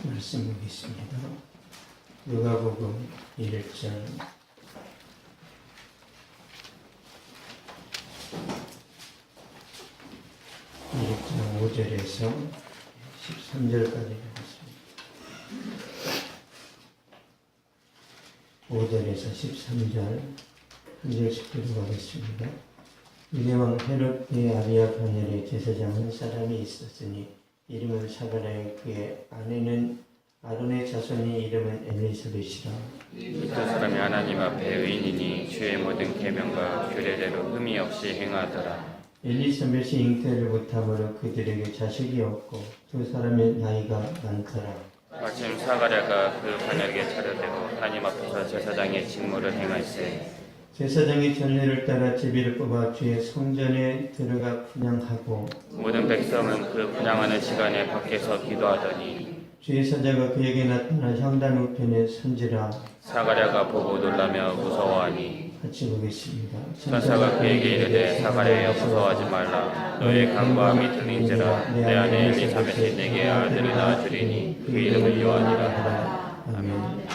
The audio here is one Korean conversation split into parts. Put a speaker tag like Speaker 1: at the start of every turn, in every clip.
Speaker 1: 말씀 보겠습니다. 누가복음 1장 5절에서 13절까지 보겠습니다. 5절에서 13절 한 절씩 들어가겠습니다. 유대왕 헤롯의 아비야 가냐의 제사장 한 사람이 있었으니 이름은 사가랴, 그의 아내는 아론의 자손이 이름은 엘리사벳이라.
Speaker 2: 그 사람이 하나님 앞에 의인이니 주의 모든 계명과 규례대로 흠이 없이 행하더라.
Speaker 1: 엘리사벳이 잉태를 못함으로 그들에게 자식이 없고 두 사람의 나이가 많더라.
Speaker 2: 마침 사가랴가 그 반역에 차려대고 하나님 앞에서 제사장의 직무를 행할세.
Speaker 1: 제사장이 전례를 따라 제비를 뽑아 주의 성전에 들어가 분향하고
Speaker 2: 모든 백성은 그 분향하는 시간에 밖에서 기도하더니
Speaker 1: 주의 사자가 그에게 나타나 향단 우편에 선지라.
Speaker 2: 사가랴가 보고 놀라며 무서워하니
Speaker 1: 같이 보겠습니다.
Speaker 2: 천사가 그에게 이르되 사가랴여 무서워하지 말라. 너의 간과함이 들린지라. 내 아내 엘리사벳이 내게 아들을 낳아주리니 그 이름을 요한이라.
Speaker 1: 아멘.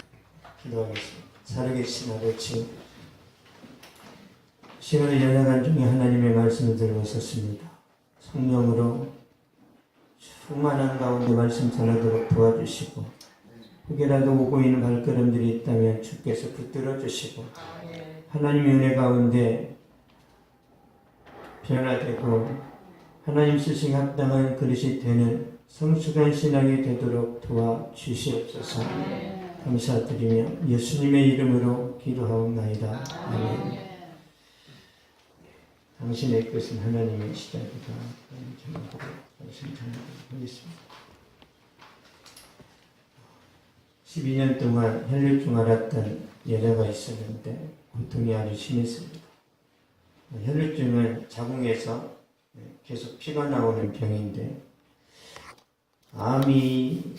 Speaker 1: 기도하겠습니다. 살아계신 아버지, 시간의 연약한 중에 하나님의 말씀을 들고 있었습니다. 성령으로 충만한 가운데 말씀 전하도록 도와주시고, 혹여라도 오고 있는 발걸음들이 있다면 주께서 붙들어 주시고, 하나님의 은혜 가운데 변화되고 하나님 쓰신 합당한 그릇이 되는 성숙한 신앙이 되도록 도와주시옵소서. 감사드리며 예수님의 이름으로 기도하옵나이다. 아멘. 당신의 뜻은 하나님의 시작이다. 제목으로 말씀 전하겠습니다. 12년 동안 혈류증 앓았던 여자가 있었는데 고통이 아주 심했습니다. 혈류증은 자궁에서 계속 피가 나오는 병인데 암일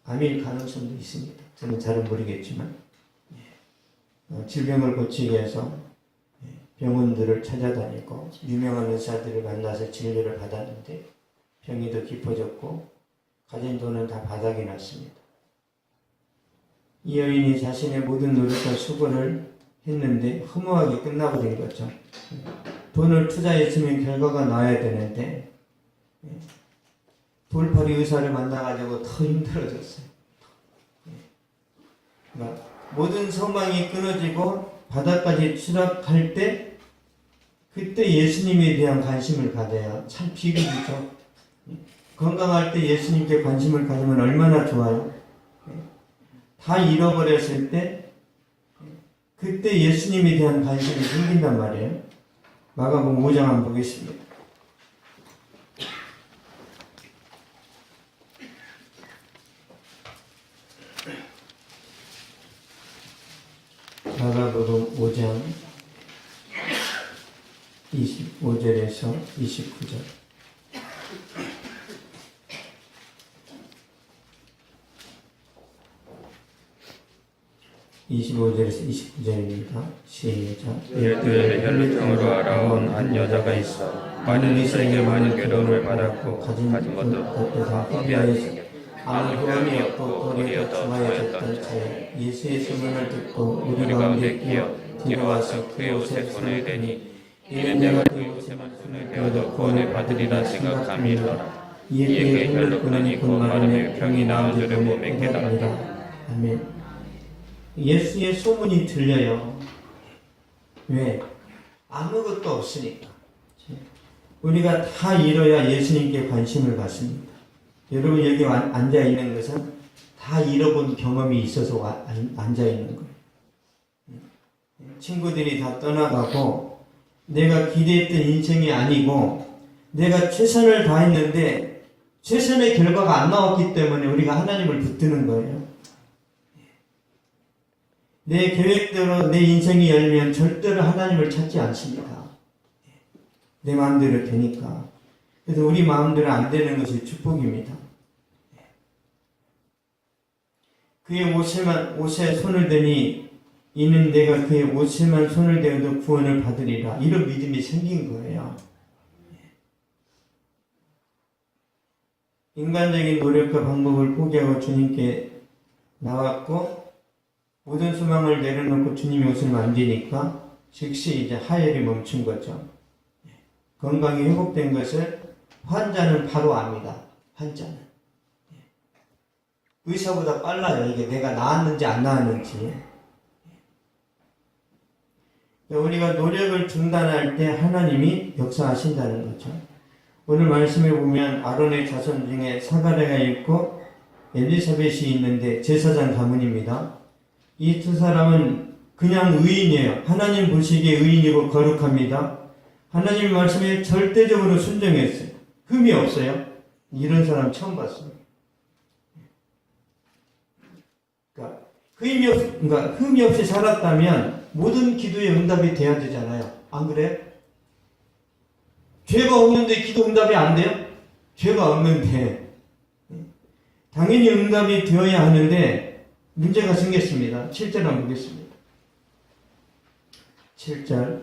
Speaker 1: 가능성도 있습니다. 저는 잘은 모르겠지만 질병을 고치기 위해서 병원들을 찾아다니고 유명한 의사들을 만나서 진료를 받았는데 병이 더 깊어졌고 가진 돈은 다 바닥이 났습니다. 이 여인이 자신의 모든 노력과 수고를 했는데 허무하게 끝나버린 거죠. 돈을 투자했으면 결과가 나와야 되는데 돌팔이 의사를 만나가지고 더 힘들어졌어요. 그러니까 모든 소망이 끊어지고 바닥까지 추락할 때 그때 예수님에 대한 관심을 가져야 참 비극이죠. 건강할 때 예수님께 관심을 가지면 얼마나 좋아요. 다 잃어버렸을 때 그때 예수님에 대한 관심이 생긴단 말이에요. 마가복음 5장 한번 보겠습니다. 마가복음 5장 25절에서 29절. 25절에서 29절입니다. 시작.
Speaker 2: 열두에 혈류증으로 알아온 한 여자가 있어 많은 이스라엘에 많은 괴로움을 받았고 가진 것도 다 허비하였으며 아무 소망이 없고 거리에 중하여졌던 차에 예수의 소문을 듣고 우리 가운데 끼어 들어와서 그의 옷에 손을 대니 이는 내가 그의 옷에만 손을 대어도 구원을 받으리라 생각함이더라. 이에 그의 혈류꾼은 곧 마름에 병이 나아지려고 맹세하니라.
Speaker 1: 아멘. 예수의 소문이 들려요. 왜? 아무것도 없으니까. 우리가 다 잃어야 예수님께 관심을 갖습니다. 여러분 여기 앉아있는 것은 다 잃어본 경험이 있어서 앉아있는 거예요. 친구들이 다 떠나가고 내가 기대했던 인생이 아니고 내가 최선을 다했는데 최선의 결과가 안 나왔기 때문에 우리가 하나님을 붙드는 거예요. 내 계획대로 내 인생이 열리면 절대로 하나님을 찾지 않습니다. 내 마음대로 되니까. 그래서 우리 마음대로 안 되는 것이 축복입니다. 그의 옷에 손을 대니 이는 내가 그의 옷에만 손을 대어도 구원을 받으리라. 이런 믿음이 생긴 거예요. 인간적인 노력과 방법을 포기하고 주님께 나왔고 모든 소망을 내려놓고 주님이 옷을 만지니까 즉시 이제 하혈이 멈춘 거죠. 건강이 회복된 것을 환자는 바로 압니다. 환자는. 의사보다 빨라요. 이게 내가 나았는지 안 나았는지. 우리가 노력을 중단할 때 하나님이 역사하신다는 거죠. 오늘 말씀에 보면 아론의 자손 중에 사가랴가 있고 엘리사벳이 있는데 제사장 가문입니다. 이 두 사람은 그냥 의인이에요. 하나님 보시기에 의인이고 거룩합니다. 하나님 말씀에 절대적으로 순종했어요. 흠이 없어요. 이런 사람 처음 봤습니다. 그러니까 흠이 없이 살았다면 모든 기도의 응답이 돼야 되잖아요. 안 그래요? 죄가 없는데 기도 응답이 안 돼요? 죄가 없는데 당연히 응답이 되어야 하는데 문제가 생겼습니다. 7절 한번 보겠습니다. 7절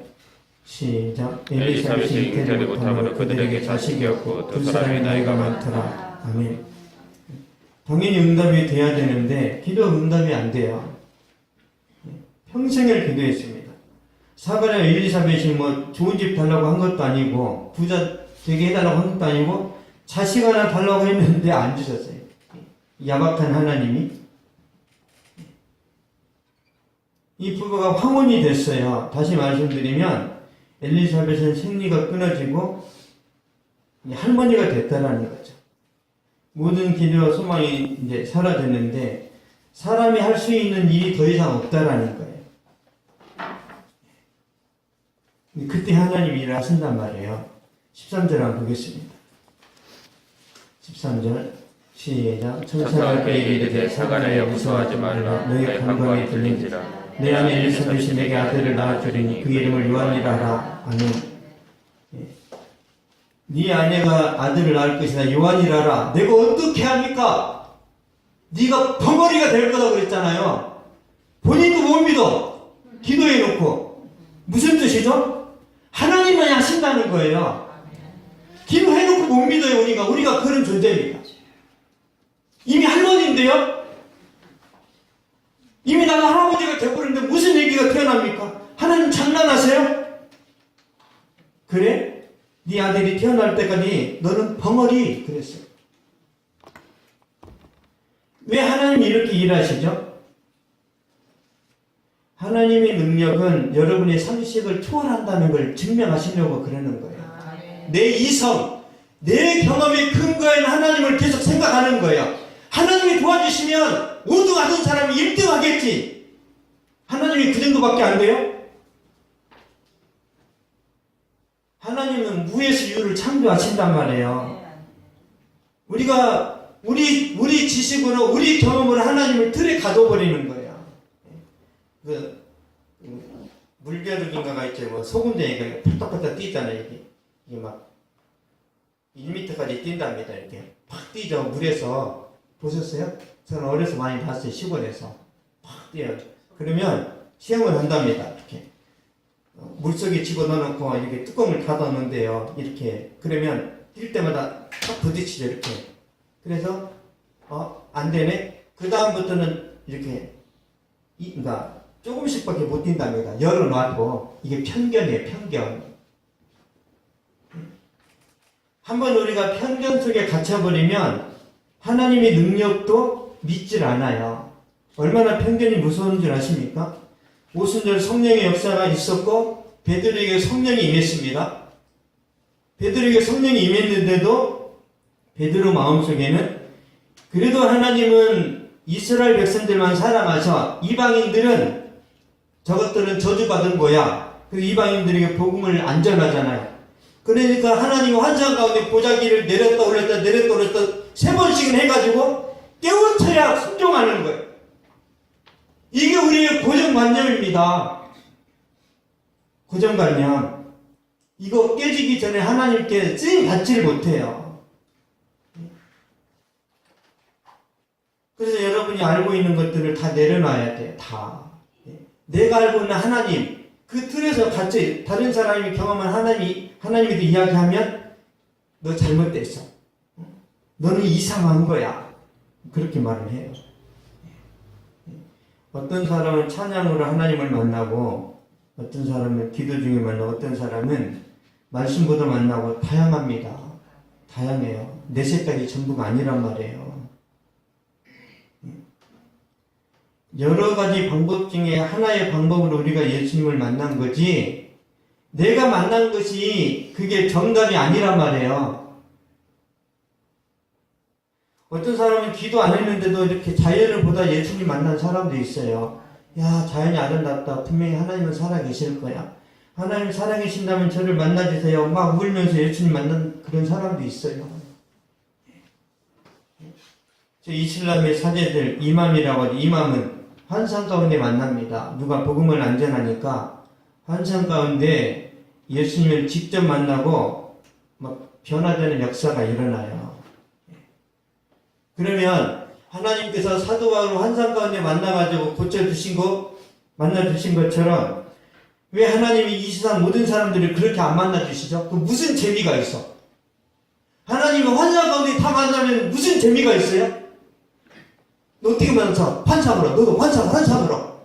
Speaker 1: 시작.
Speaker 2: 엘리사벳이 잉태를 못함으로 그들에게 자식이 없고 두 사람의 나이가 많더라.
Speaker 1: 아멘. 당연히 응답이 돼야 되는데 기도 응답이 안 돼요. 평생을 기도했습니다. 사가랴 엘리사벳이 뭐 좋은 집 달라고 한 것도 아니고 부자 되게 해달라고 한 것도 아니고 자식 하나 달라고 했는데 안 주셨어요. 야박한 하나님이. 이 부부가 황혼이 됐어요. 다시 말씀드리면 엘리사벳은 생리가 끊어지고 할머니가 됐다라는 거죠. 모든 기도와 소망이 이제 사라졌는데 사람이 할 수 있는 일이 더 이상 없다라는 거예요. 그때 하나님이 일을 하신단 말이에요. 13절 한번 보겠습니다. 13절 시작.
Speaker 2: 천사가 그에게 이르되 사가랴야 무서워하지 말라. 너의 간광이 들린지라.
Speaker 1: 내 아내 엘리사벳이 내게 아들을 낳아주리니 그 이름을 요한이라 하라. 아멘. 네 아내가 아들을 낳을 것이다. 요한이라 하라. 내가 어떻게 합니까? 네가 벙어리가 될 거다 그랬잖아요. 본인도 못 믿어. 기도해놓고. 무슨 뜻이죠? 하나님만이 하신다는 거예요. 기도해놓고 못 믿어요. 우리가 그런 존재입니다. 이미 할머니인데요. 이미 나가 할아버지가 되버렸는데 무슨 얘기가 태어납니까? 하나님 장난하세요? 그래? 네 아들이 태어날 때까지 너는 벙어리 그랬어요. 왜 하나님이 이렇게 일하시죠? 하나님의 능력은 여러분의 상식을 초월한다는 걸 증명하시려고 그러는 거예요. 내 이성, 내 경험에 근거한 하나님을 계속 생각하는 거예요. 하나님이 도와주시면 5등 하던 사람이 1등 하겠지. 하나님이 그 정도밖에 안 돼요? 하나님은 무에서 유를 창조하신단 말이에요. 우리가 우리 지식으로 우리 경험으로 하나님을 틀에 가둬버리는 거예요. 물벼룩인가가 있죠. 뭐 소금쟁이가 팍팍팍 뛰잖아요. 이게 막 1m까지 뛴답니다. 이렇게 팍 뛰죠. 물에서. 보셨어요? 저는 어려서 많이 봤어요. 시골에서 팍 뛰어요. 그러면 시험을 한답니다. 이렇게 물속에 집어넣어놓고 이렇게 뚜껑을 닫아놓는데요. 이렇게 그러면 뛸 때마다 딱 부딪히죠. 이렇게. 그래서 안 되네. 그 다음부터는 이렇게 그러니까 조금씩밖에 못 뛴답니다. 열어놔도 이게 편견이에요. 편견. 한번 우리가 편견 속에 갇혀버리면 하나님의 능력도 믿질 않아요. 얼마나 편견이 무서운 줄 아십니까? 오순절 성령의 역사가 있었고 베드로에게 성령이 임했습니다. 베드로에게 성령이 임했는데도 베드로 마음속에는 그래도 하나님은 이스라엘 백성들만 사랑하셔. 이방인들은 저것들은 저주받은 거야. 그래서 이방인들에게 복음을 안 전하잖아요. 그러니까 하나님은 환상 가운데 보자기를 내렸다 올렸다 3번씩은 해가지고 깨우쳐야 순종하는 거예요. 이게 우리의 고정관념입니다. 고정관념. 이거 깨지기 전에 하나님께 쓰임 받지를 못해요. 그래서 여러분이 알고 있는 것들을 다 내려놔야 돼요. 다. 내가 알고 있는 하나님, 그 틀에서 같이 다른 사람이 경험한 하나님에 대해 이야기하면 너 잘못됐어. 너는 이상한 거야. 그렇게 말을 해요. 어떤 사람은 찬양으로 하나님을 만나고 어떤 사람은 기도 중에 만나고 어떤 사람은 말씀보다 만나고 다양합니다. 다양해요. 내 생각이 전부가 아니란 말이에요. 여러 가지 방법 중에 하나의 방법으로 우리가 예수님을 만난 거지 내가 만난 것이 그게 정답이 아니란 말이에요. 어떤 사람은 기도 안 했는데도 이렇게 자연을 보다 예수님 만난 사람도 있어요. 야, 자연이 아름답다. 분명히 하나님은 살아계실 거야. 하나님 살아계신다면 저를 만나주세요. 막 울면서 예수님 만난 그런 사람도 있어요. 저 이슬람의 사제들 이맘이라고 하죠. 이맘은 환상 가운데 만납니다. 누가 복음을 안 전하니까 환상 가운데 예수님을 직접 만나고 막 변화되는 역사가 일어나요. 그러면 하나님께서 사도 바울을 환상 가운데 만나가지고 만나주신 것처럼 왜 하나님이 이 세상 모든 사람들을 그렇게 안 만나주시죠? 그 무슨 재미가 있어? 하나님은 환상 가운데 다 만나면 무슨 재미가 있어요? 너 어떻게 만나서 환상으로 너도 환상으로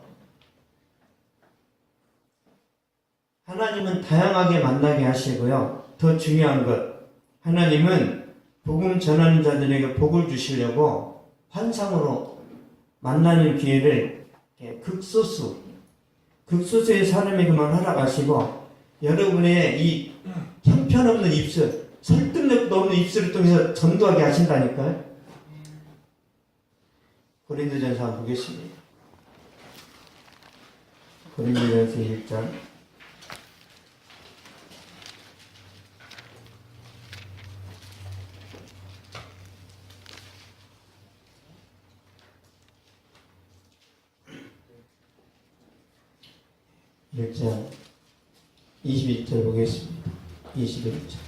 Speaker 1: 하나님은 다양하게 만나게 하시고요. 더 중요한 것 하나님은 복음 전하는 자들에게 복을 주시려고 환상으로 만나는 기회를 극소수의 사람에게만 허락하시고 여러분의 이 형편없는 입술, 설득력도 없는 입술을 통해서 전도하게 하신다니까요. 고린도전서 한번 보겠습니다. 고린도전서 1장 1장 21절 보겠습니다. 21절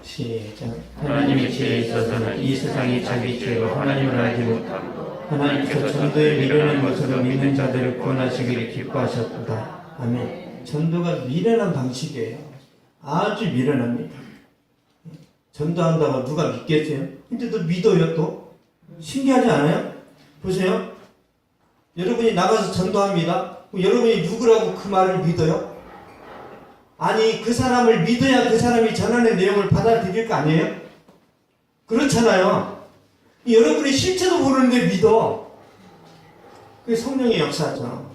Speaker 1: 시작.
Speaker 2: 하나님의 지혜에 있어서는 이 세상이 자기 죄로 하나님을 알지 못하고
Speaker 1: 하나님께서 전도에 미련한 것으로 믿는 자들을 구원하시기를 기뻐하셨도다. 아멘. 전도가 미련한 방식이에요. 아주 미련합니다. 전도한다고 누가 믿겠어요? 근데 또 믿어요 또? 신기하지 않아요? 보세요. 여러분이 나가서 전도합니다. 여러분이 누구라고 그 말을 믿어요? 아니 그 사람을 믿어야 그 사람이 전하는 내용을 받아들일 거 아니에요? 그렇잖아요. 여러분이 실체도 모르는데 믿어. 그게 성령의 역사죠.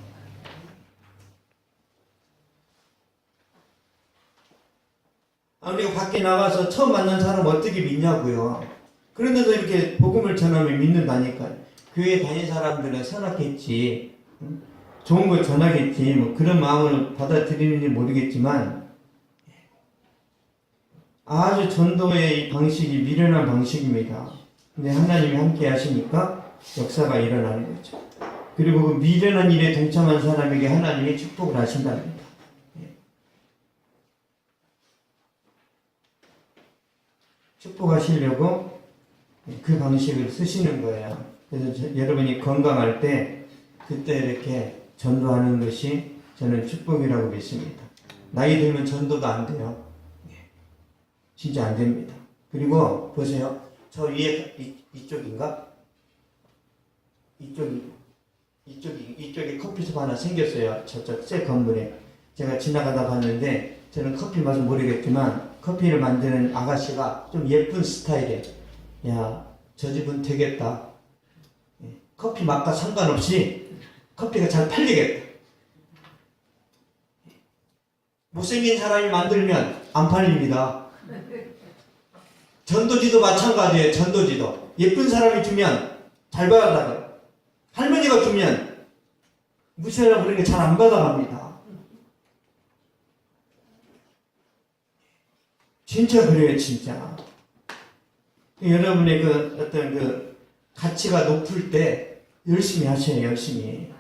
Speaker 1: 우리가 밖에 나가서 처음 만난 사람 어떻게 믿냐고요. 그런데도 이렇게 복음을 전하면 믿는다니까요. 교회 다닌 사람들은 선악했지, 좋은 걸 전하겠지, 뭐 그런 마음을 받아들이는지 모르겠지만 아주 전도의 이 방식이 미련한 방식입니다. 근데 하나님이 함께 하시니까 역사가 일어나는 거죠. 그리고 그 미련한 일에 동참한 사람에게 하나님이 축복을 하신답니다. 축복하시려고 그 방식을 쓰시는 거예요. 그래서 여러분이 건강할 때 그때 이렇게 전도하는 것이 저는 축복이라고 믿습니다. 나이 들면 전도도 안 돼요. 진짜 안 됩니다. 그리고 보세요. 저 위에 이쪽인가? 이쪽에 커피숍 하나 생겼어요. 저쪽 새 건물에. 제가 지나가다 봤는데 저는 커피 맛은 모르겠지만 커피를 만드는 아가씨가 좀 예쁜 스타일에 야, 저 집은 되겠다. 커피 맛과 상관없이 커피가 잘 팔리겠다. 못생긴 사람이 만들면 안 팔립니다. 전도지도 마찬가지예요. 전도지도. 예쁜 사람이 주면 잘 받아가요. 할머니가 주면 무시하려고 그러는 게 잘 안 받아갑니다. 진짜 그래요, 진짜. 여러분의 그 어떤 그 가치가 높을 때 열심히 하셔요, 열심히.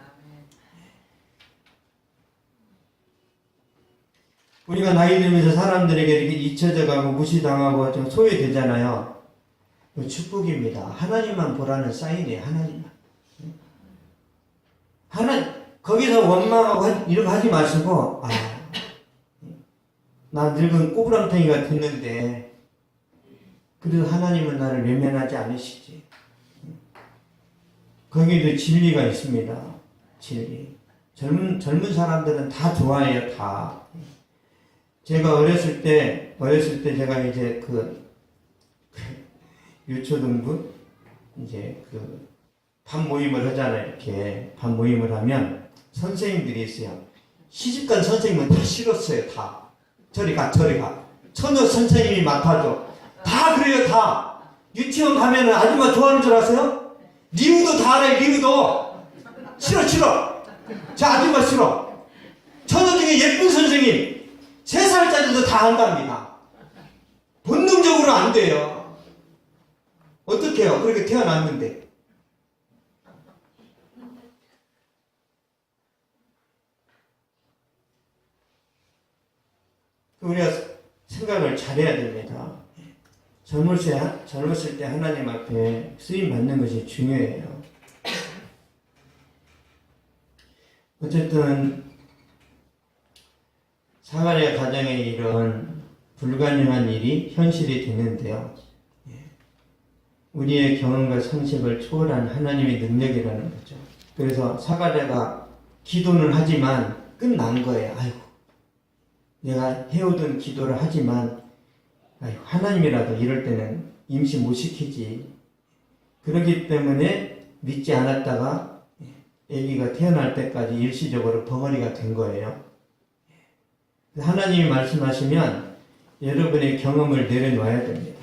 Speaker 1: 우리가 나이 들면서 사람들에게 이렇게 잊혀져 가고 무시당하고 좀 소외되잖아요. 축복입니다. 하나님만 보라는 사인이에요, 하나님만. 거기서 원망하고 이런 거 하지 마시고, 나 늙은 꼬부랑탱이가 됐는데, 그래도 하나님은 나를 외면하지 않으시지. 거기에도 진리가 있습니다. 진리. 젊은 사람들은 다 좋아해요, 다. 제가 어렸을 때 제가 이제 유초등부, 이제 반 모임을 하잖아요, 이렇게. 반 모임을 하면 선생님들이 있어요. 시집간 선생님은 다 싫었어요, 다. 저리 가. 처녀 선생님이 맡아줘. 다 그래요, 다. 유치원 가면은 아줌마 좋아하는 줄 아세요? 리우도 다 알아요, 리우도. 싫어. 저 아줌마 싫어. 처녀 중에 예쁜 선생님, 3살짜리도 다 한답니다. 본능적으로 안 돼요. 어떻게 해요? 그렇게 태어났는데. 우리가 생각을 잘해야 됩니다. 젊었을 때 하나님 앞에 쓰임 받는 것이 중요해요. 어쨌든 사가랴 가정에 이런 불가능한 일이 현실이 되는데요. 우리의 경험과 상식을 초월한 하나님의 능력이라는 거죠. 그래서 사가랴가 기도는 하지만 끝난 거예요. 아이고, 내가 해오던 기도를 하지만 하나님이라도 이럴 때는 임시 못 시키지. 그렇기 때문에 믿지 않았다가 아기가 태어날 때까지 일시적으로 벙어리가 된 거예요. 하나님이 말씀하시면 여러분의 경험을 내려놔야 됩니다.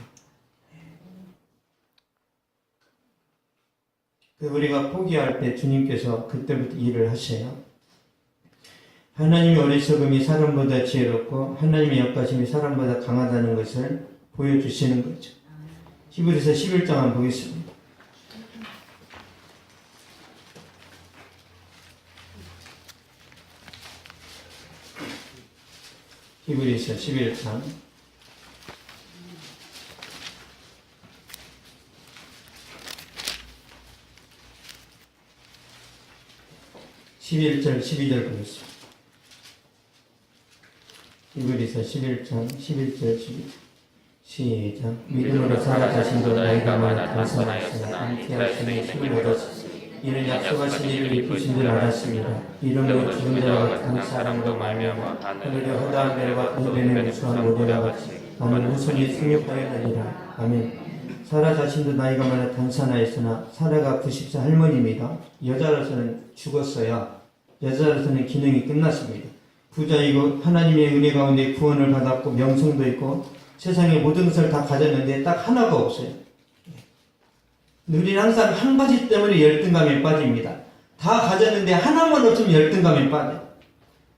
Speaker 1: 우리가 포기할 때 주님께서 그때부터 일을 하셔요. 하나님의 어리석음이 사람보다 지혜롭고 하나님의 역가심이 사람보다 강하다는 것을 보여주시는 거죠. 히브리서 11장 한번 보겠습니다. 히브리서 11장 11절 12절 보겠습니다. 히브리서 11장 11절 12절 시작. 믿음으로 사라 자신도 나이가 많아 단선하였으나 잉태할 수 있는 힘을 얻었으니 이는 약속하신 이를 이쁘신 줄 알았습니다. 이름으로 죽은 자와 같은 사람으로 말미암아 하늘에 허다한 별과 그들의 무수한 모래와 같이 많은 후손이 생육하였느니라. 아멘. 사라 자신도 나이가 많아 단산하였으나 사라가 90세 할머니입니다. 여자로서는 죽었어요. 여자로서는 기능이 끝났습니다. 부자이고 하나님의 은혜 가운데 구원을 받았고 명성도 있고 세상의 모든 것을 다 가졌는데 딱 하나가 없어요. 우리는 항상 한 가지 때문에 열등감에 빠집니다. 다 가졌는데 하나만 없으면 열등감에 빠져요.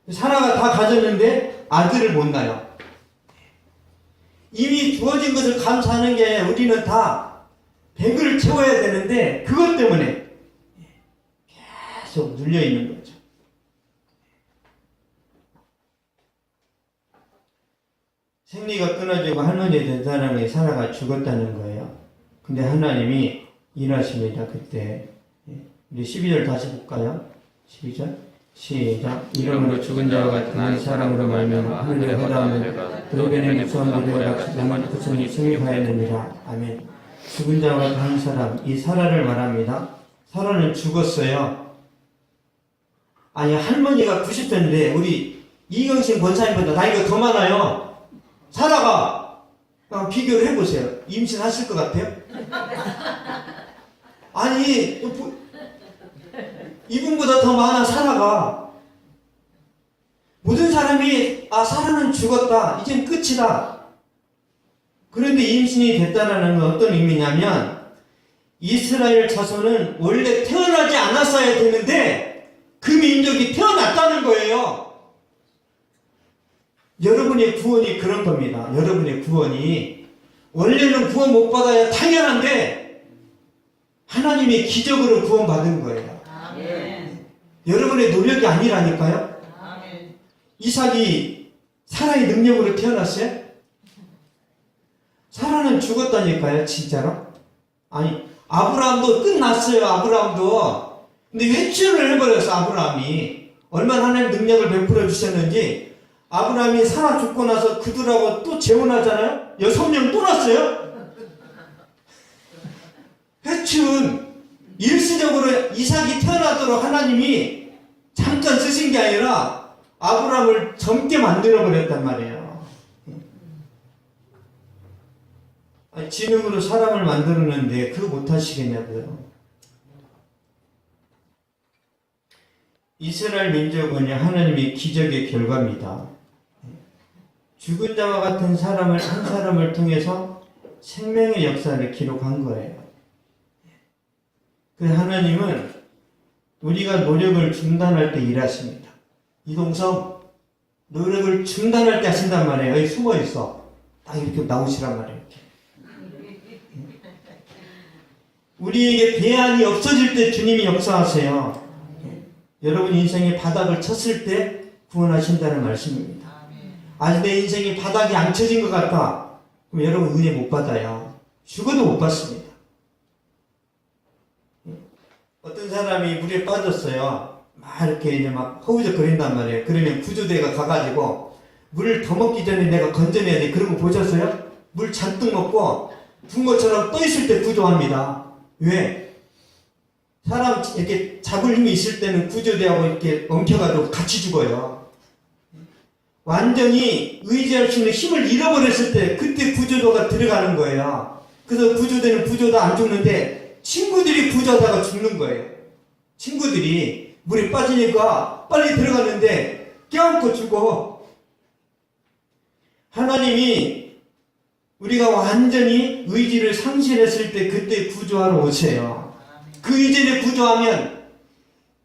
Speaker 1: 사라가 다 가졌는데 아들을 못 낳아요. 이미 주어진 것을 감사하는 게 우리는 다 배를 채워야 되는데 그것 때문에 계속 눌려있는 거죠. 생리가 끊어지고 할머니 된 사람이 사라가 죽었다는 거예요. 근데 하나님이 일하십니다. 그때 우리 12절 다시 볼까요? 12절 시작. 이름으로 죽은 자와 같은 한 사람으로 말미암아 하늘에 허다하면 그들의 무서운 무대와 같이 남은 후손이 생육하였느니라. 아멘. 죽은 자와 같은 한 사람, 이 사라를 말합니다. 사라는 죽었어요. 아니 할머니가 90세인데 우리 이경신 권사님보다 나이가 더 많아요. 사라가 비교를 해보세요. 임신하실 것 같아요? 아니 이분보다 더 많은 사라가. 모든 사람이 사라는 죽었다, 이젠 끝이다. 그런데 임신이 됐다는 건 어떤 의미냐면 이스라엘 자손은 원래 태어나지 않았어야 되는데 그 민족이 태어났다는 거예요. 여러분의 구원이 그런 겁니다. 여러분의 구원이 원래는 구원 못 받아야 당연한데 하나님의 기적으로 구원받은 거예요. 아멘. 여러분의 노력이 아니라니까요. 아멘. 이삭이 사라의 능력으로 태어났어요? 사라는 죽었다니까요. 진짜로. 아니 아브라함도 끝났어요. 아브라함도. 근데 회춘을 해버렸어. 아브라함이 얼마나 하나님 능력을 베풀어 주셨는지. 아브라함이 사라 죽고 나서 그들하고 또 재혼하잖아요. 6명 또 났어요. 끝은 일시적으로 이삭이 태어나도록 하나님이 잠깐 쓰신 게 아니라 아브라함을 젊게 만들어버렸단 말이에요. 지능으로 사람을 만들었는데 그거 못하시겠냐고요. 이스라엘 민족은 하나님의 기적의 결과입니다. 죽은 자와 같은 사람을 한 사람을 통해서 생명의 역사를 기록한 거예요. 그 하나님은 우리가 노력을 중단할 때 일하십니다. 이동성 노력을 중단할 때 하신단 말이에요. 여기 숨어 있어. 딱 이렇게 나오시란 말이에요. 우리에게 배안이 없어질 때 주님이 역사하세요. 여러분 인생의 바닥을 쳤을 때 구원하신다는 말씀입니다. 아직 내 인생이 바닥이 안 쳐진 것 같다. 그럼 여러분 은혜 못 받아요. 죽어도 못 받습니다. 어떤 사람이 물에 빠졌어요. 막 이렇게 이제 막 허우적거린단 말이에요. 그러면 구조대가 가가지고 물을 더 먹기 전에 내가 건져내야 돼. 그런 거 보셨어요? 물 잔뜩 먹고 붕어처럼 떠 있을 때 구조합니다. 왜? 사람 이렇게 잡을 힘이 있을 때는 구조대하고 이렇게 엉켜가지고 같이 죽어요. 완전히 의지할 수 있는 힘을 잃어버렸을 때 그때 구조도가 들어가는 거예요. 그래서 구조대는 구조도 안 죽는데 친구들이 구조하다가 죽는 거예요. 친구들이 물에 빠지니까 빨리 들어갔는데 껴안고 죽어. 하나님이 우리가 완전히 의지를 상실했을 때 그때 구조하러 오세요. 그 이전에 구조하면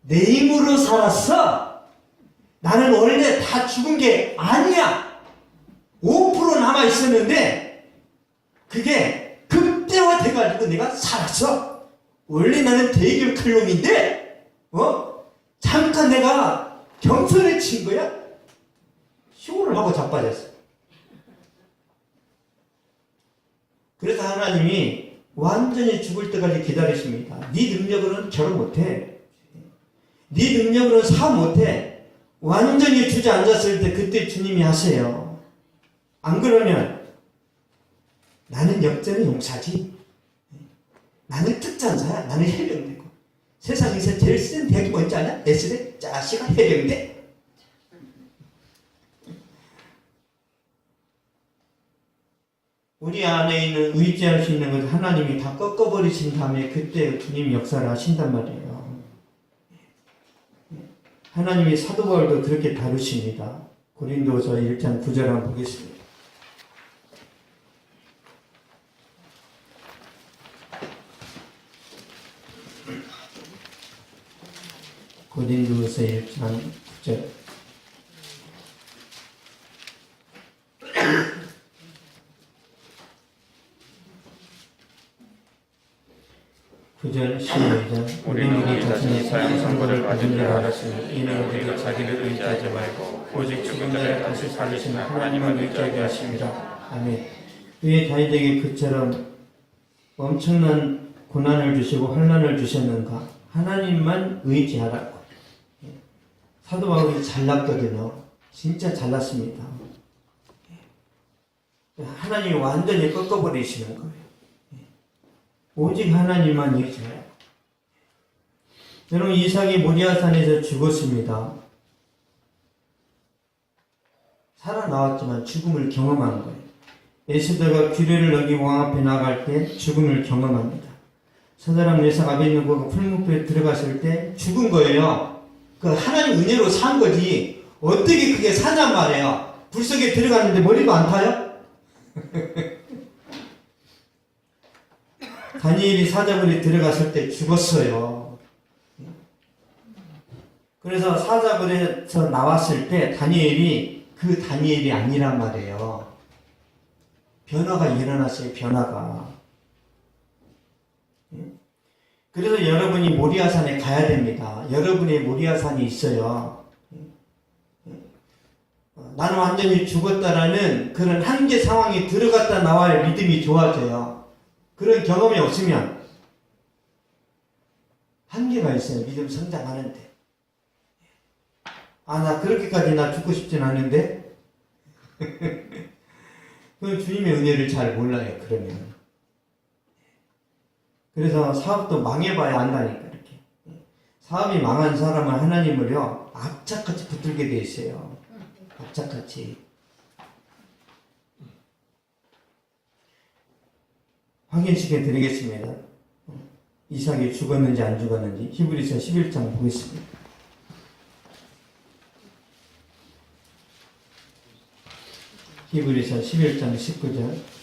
Speaker 1: 내 힘으로 살았어. 나는 원래 다 죽은 게 아니야. 5% 남아 있었는데 그게 극대화돼가지고 내가 살았어. 원래 나는 대결 칼럼인데 잠깐 내가 경선에 친 거야. 쇼를 하고 자빠졌어. 그래서 하나님이 완전히 죽을 때까지 기다리십니다. 네 능력으로는 결혼 못해. 네 능력으로는 사업 못해. 완전히 주저앉았을 때 그때 주님이 하세요. 안 그러면 나는 역전의 용사지. 나는 특전사야. 나는 해병대고. 세상에서 제일 센 대학이 뭔지 아냐? S대 자식아 해병대. 우리 안에 있는 의지할 수 있는 것 하나님이 다 꺾어버리신 다음에 그때 주님 역사를 하신단 말이에요. 하나님이 사도 바울도 그렇게 다루십니다. 고린도서 1장 9절 한번 보겠습니다. 고린도서 1장 9절. 시작.
Speaker 2: 우리는 우리 자신이 사형 선고를 받은 줄 알았으니 이는 우리가 자기를 의지하지 말고 오직 죽은 자를 다시 살리시는 하나님을 의지하게 하십니다.
Speaker 1: 아멘. 왜 다윗에게 그처럼 엄청난 고난을 주시고 환난을 주셨는가? 하나님만 의지하라고. 사도 바울이 잘났거든요. 진짜 잘났습니다. 하나님이 완전히 꺾어버리시는 거예요. 오직 하나님만 의지해요. 여러분 이삭이 모리아산에서 죽었습니다. 살아나왔지만 죽음을 경험한 거예요. 에스더가 규례를 어기고 왕 앞에 나갈 때 죽음을 경험합니다. 서자랑 메삭 아벳느고가 풀무불에 들어갔을 때 죽은 거예요. 그 하나님 은혜로 산 거지 어떻게 그게 사냔 말이에요. 불 속에 들어갔는데 머리도 안 타요? 다니엘이 사자굴에 들어갔을 때 죽었어요. 그래서 사자굴에서 나왔을 때 다니엘이 그 다니엘이 아니란 말이에요. 변화가 일어났어요. 변화가. 그래서 여러분이 모리아산에 가야 됩니다. 여러분의 모리아산이 있어요. 나는 완전히 죽었다라는 그런 한계 상황에 들어갔다 나와야 믿음이 좋아져요. 그런 경험이 없으면 한계가 있어요. 믿음 성장하는데. 나 그렇게까지 나 죽고 싶진 않은데. 그 주님의 은혜를 잘 몰라요. 그러면 그래서 사업도 망해봐야 안다니까 이렇게. 사업이 망한 사람은 하나님을요 악착같이 붙들게 돼 있어요. 악착같이. 확인시켜 드리겠습니다. 이삭이 죽었는지 안 죽었는지 히브리서 11장 보겠습니다. 히브리서 11장 19절.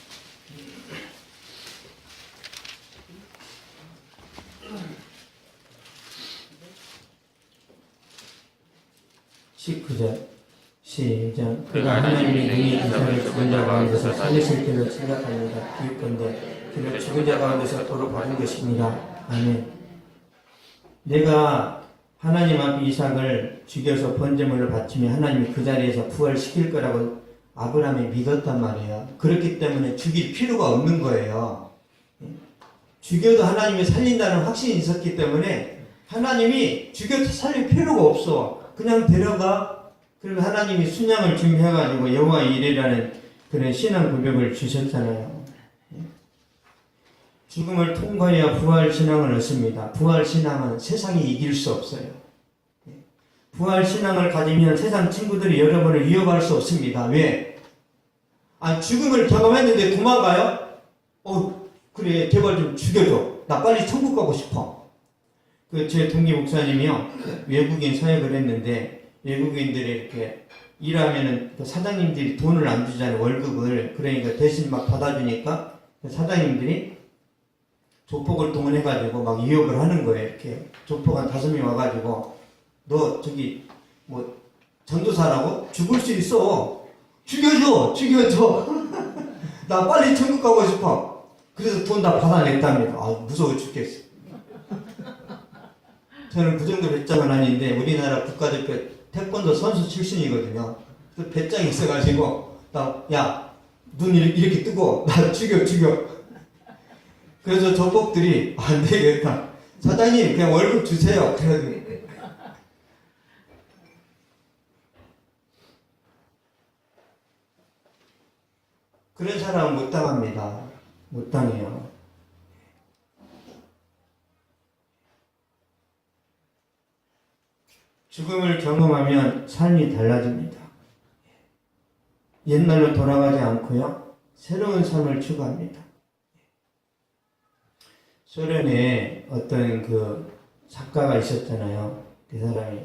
Speaker 1: 시작.
Speaker 2: 그가 하나님이 능히 이삭을 죽은 자 가운데서 살리실 때를 생각하려다
Speaker 1: 비유건대 그를 죽은 자 가운데서 도로 받은 것입니다. 아멘. 내가 하나님 앞에 이삭을 죽여서 번제물을 바치면 하나님이 그 자리에서 부활시킬 거라고 아브라함이 믿었단 말이에요. 그렇기 때문에 죽일 필요가 없는 거예요. 죽여도 하나님이 살린다는 확신이 있었기 때문에 하나님이 죽여도 살릴 필요가 없어. 그냥 데려가. 그리고 하나님이 순양을 준비해가지고 여호와 이레라는 그런 신앙 고백을 주셨잖아요. 죽음을 통과해야 부활 신앙을 얻습니다. 부활 신앙은 세상이 이길 수 없어요. 부활 신앙을 가지면 세상 친구들이 여러분을 위협할 수 없습니다. 왜? 죽음을 경험했는데 도망가요? 그래, 제발 좀 죽여줘. 나 빨리 천국 가고 싶어. 제 동기 목사님이요, 외국인 사역을 했는데, 외국인들이 이렇게 일하면은 사장님들이 돈을 안 주잖아요, 월급을. 그러니까 대신 막 받아주니까 사장님들이 조폭을 동원해가지고 막 유혹을 하는 거예요. 이렇게 조폭 한 5명 와가지고 너 저기 뭐 전도사라고? 죽을 수 있어. 죽여줘. 나 빨리 천국 가고 싶어. 그래서 돈 다 받아냈답니다. 무서워 죽겠어. 저는 그 정도 배짱은 아닌데 우리나라 국가대표 태권도 선수 출신이거든요. 그 배짱이 있어가지고 눈 이렇게 뜨고 나 죽여. 그래서 조폭들이 안 되겠다. 사장님 그냥 월급 주세요. 그래가지고 그런 사람은 못 당합니다. 못 당해요. 죽음을 경험하면 삶이 달라집니다. 옛날로 돌아가지 않고요. 새로운 삶을 추구합니다. 소련에 어떤 그 작가가 있었잖아요. 그 사람이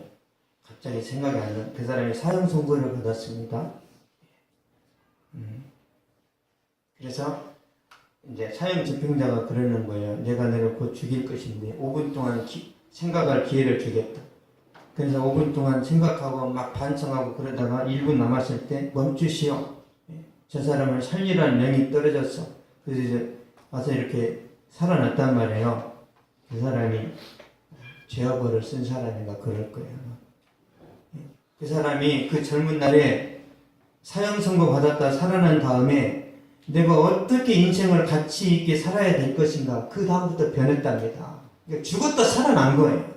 Speaker 1: 갑자기 생각이 안 나. 그 사람이 사형 선고를 받았습니다. 그래서 이제 사형 집행자가 그러는 거예요. 내가 너를 곧 죽일 것인데 5분 동안 생각할 기회를 주겠다. 그래서 5분 동안 생각하고 막 반성하고 그러다가 1분 남았을 때 멈추시오. 저 사람을 살리라는 명이 떨어졌어. 그래서 이제 와서 이렇게 살아났단 말이에요. 그 사람이 죄업을 쓴 사람인가 그럴 거예요. 그 사람이 그 젊은 날에 사형 선고 받았다 살아난 다음에 내가 어떻게 인생을 가치 있게 살아야 될 것인가 그 다음부터 변했답니다. 그러니까 죽었다 살아난 거예요.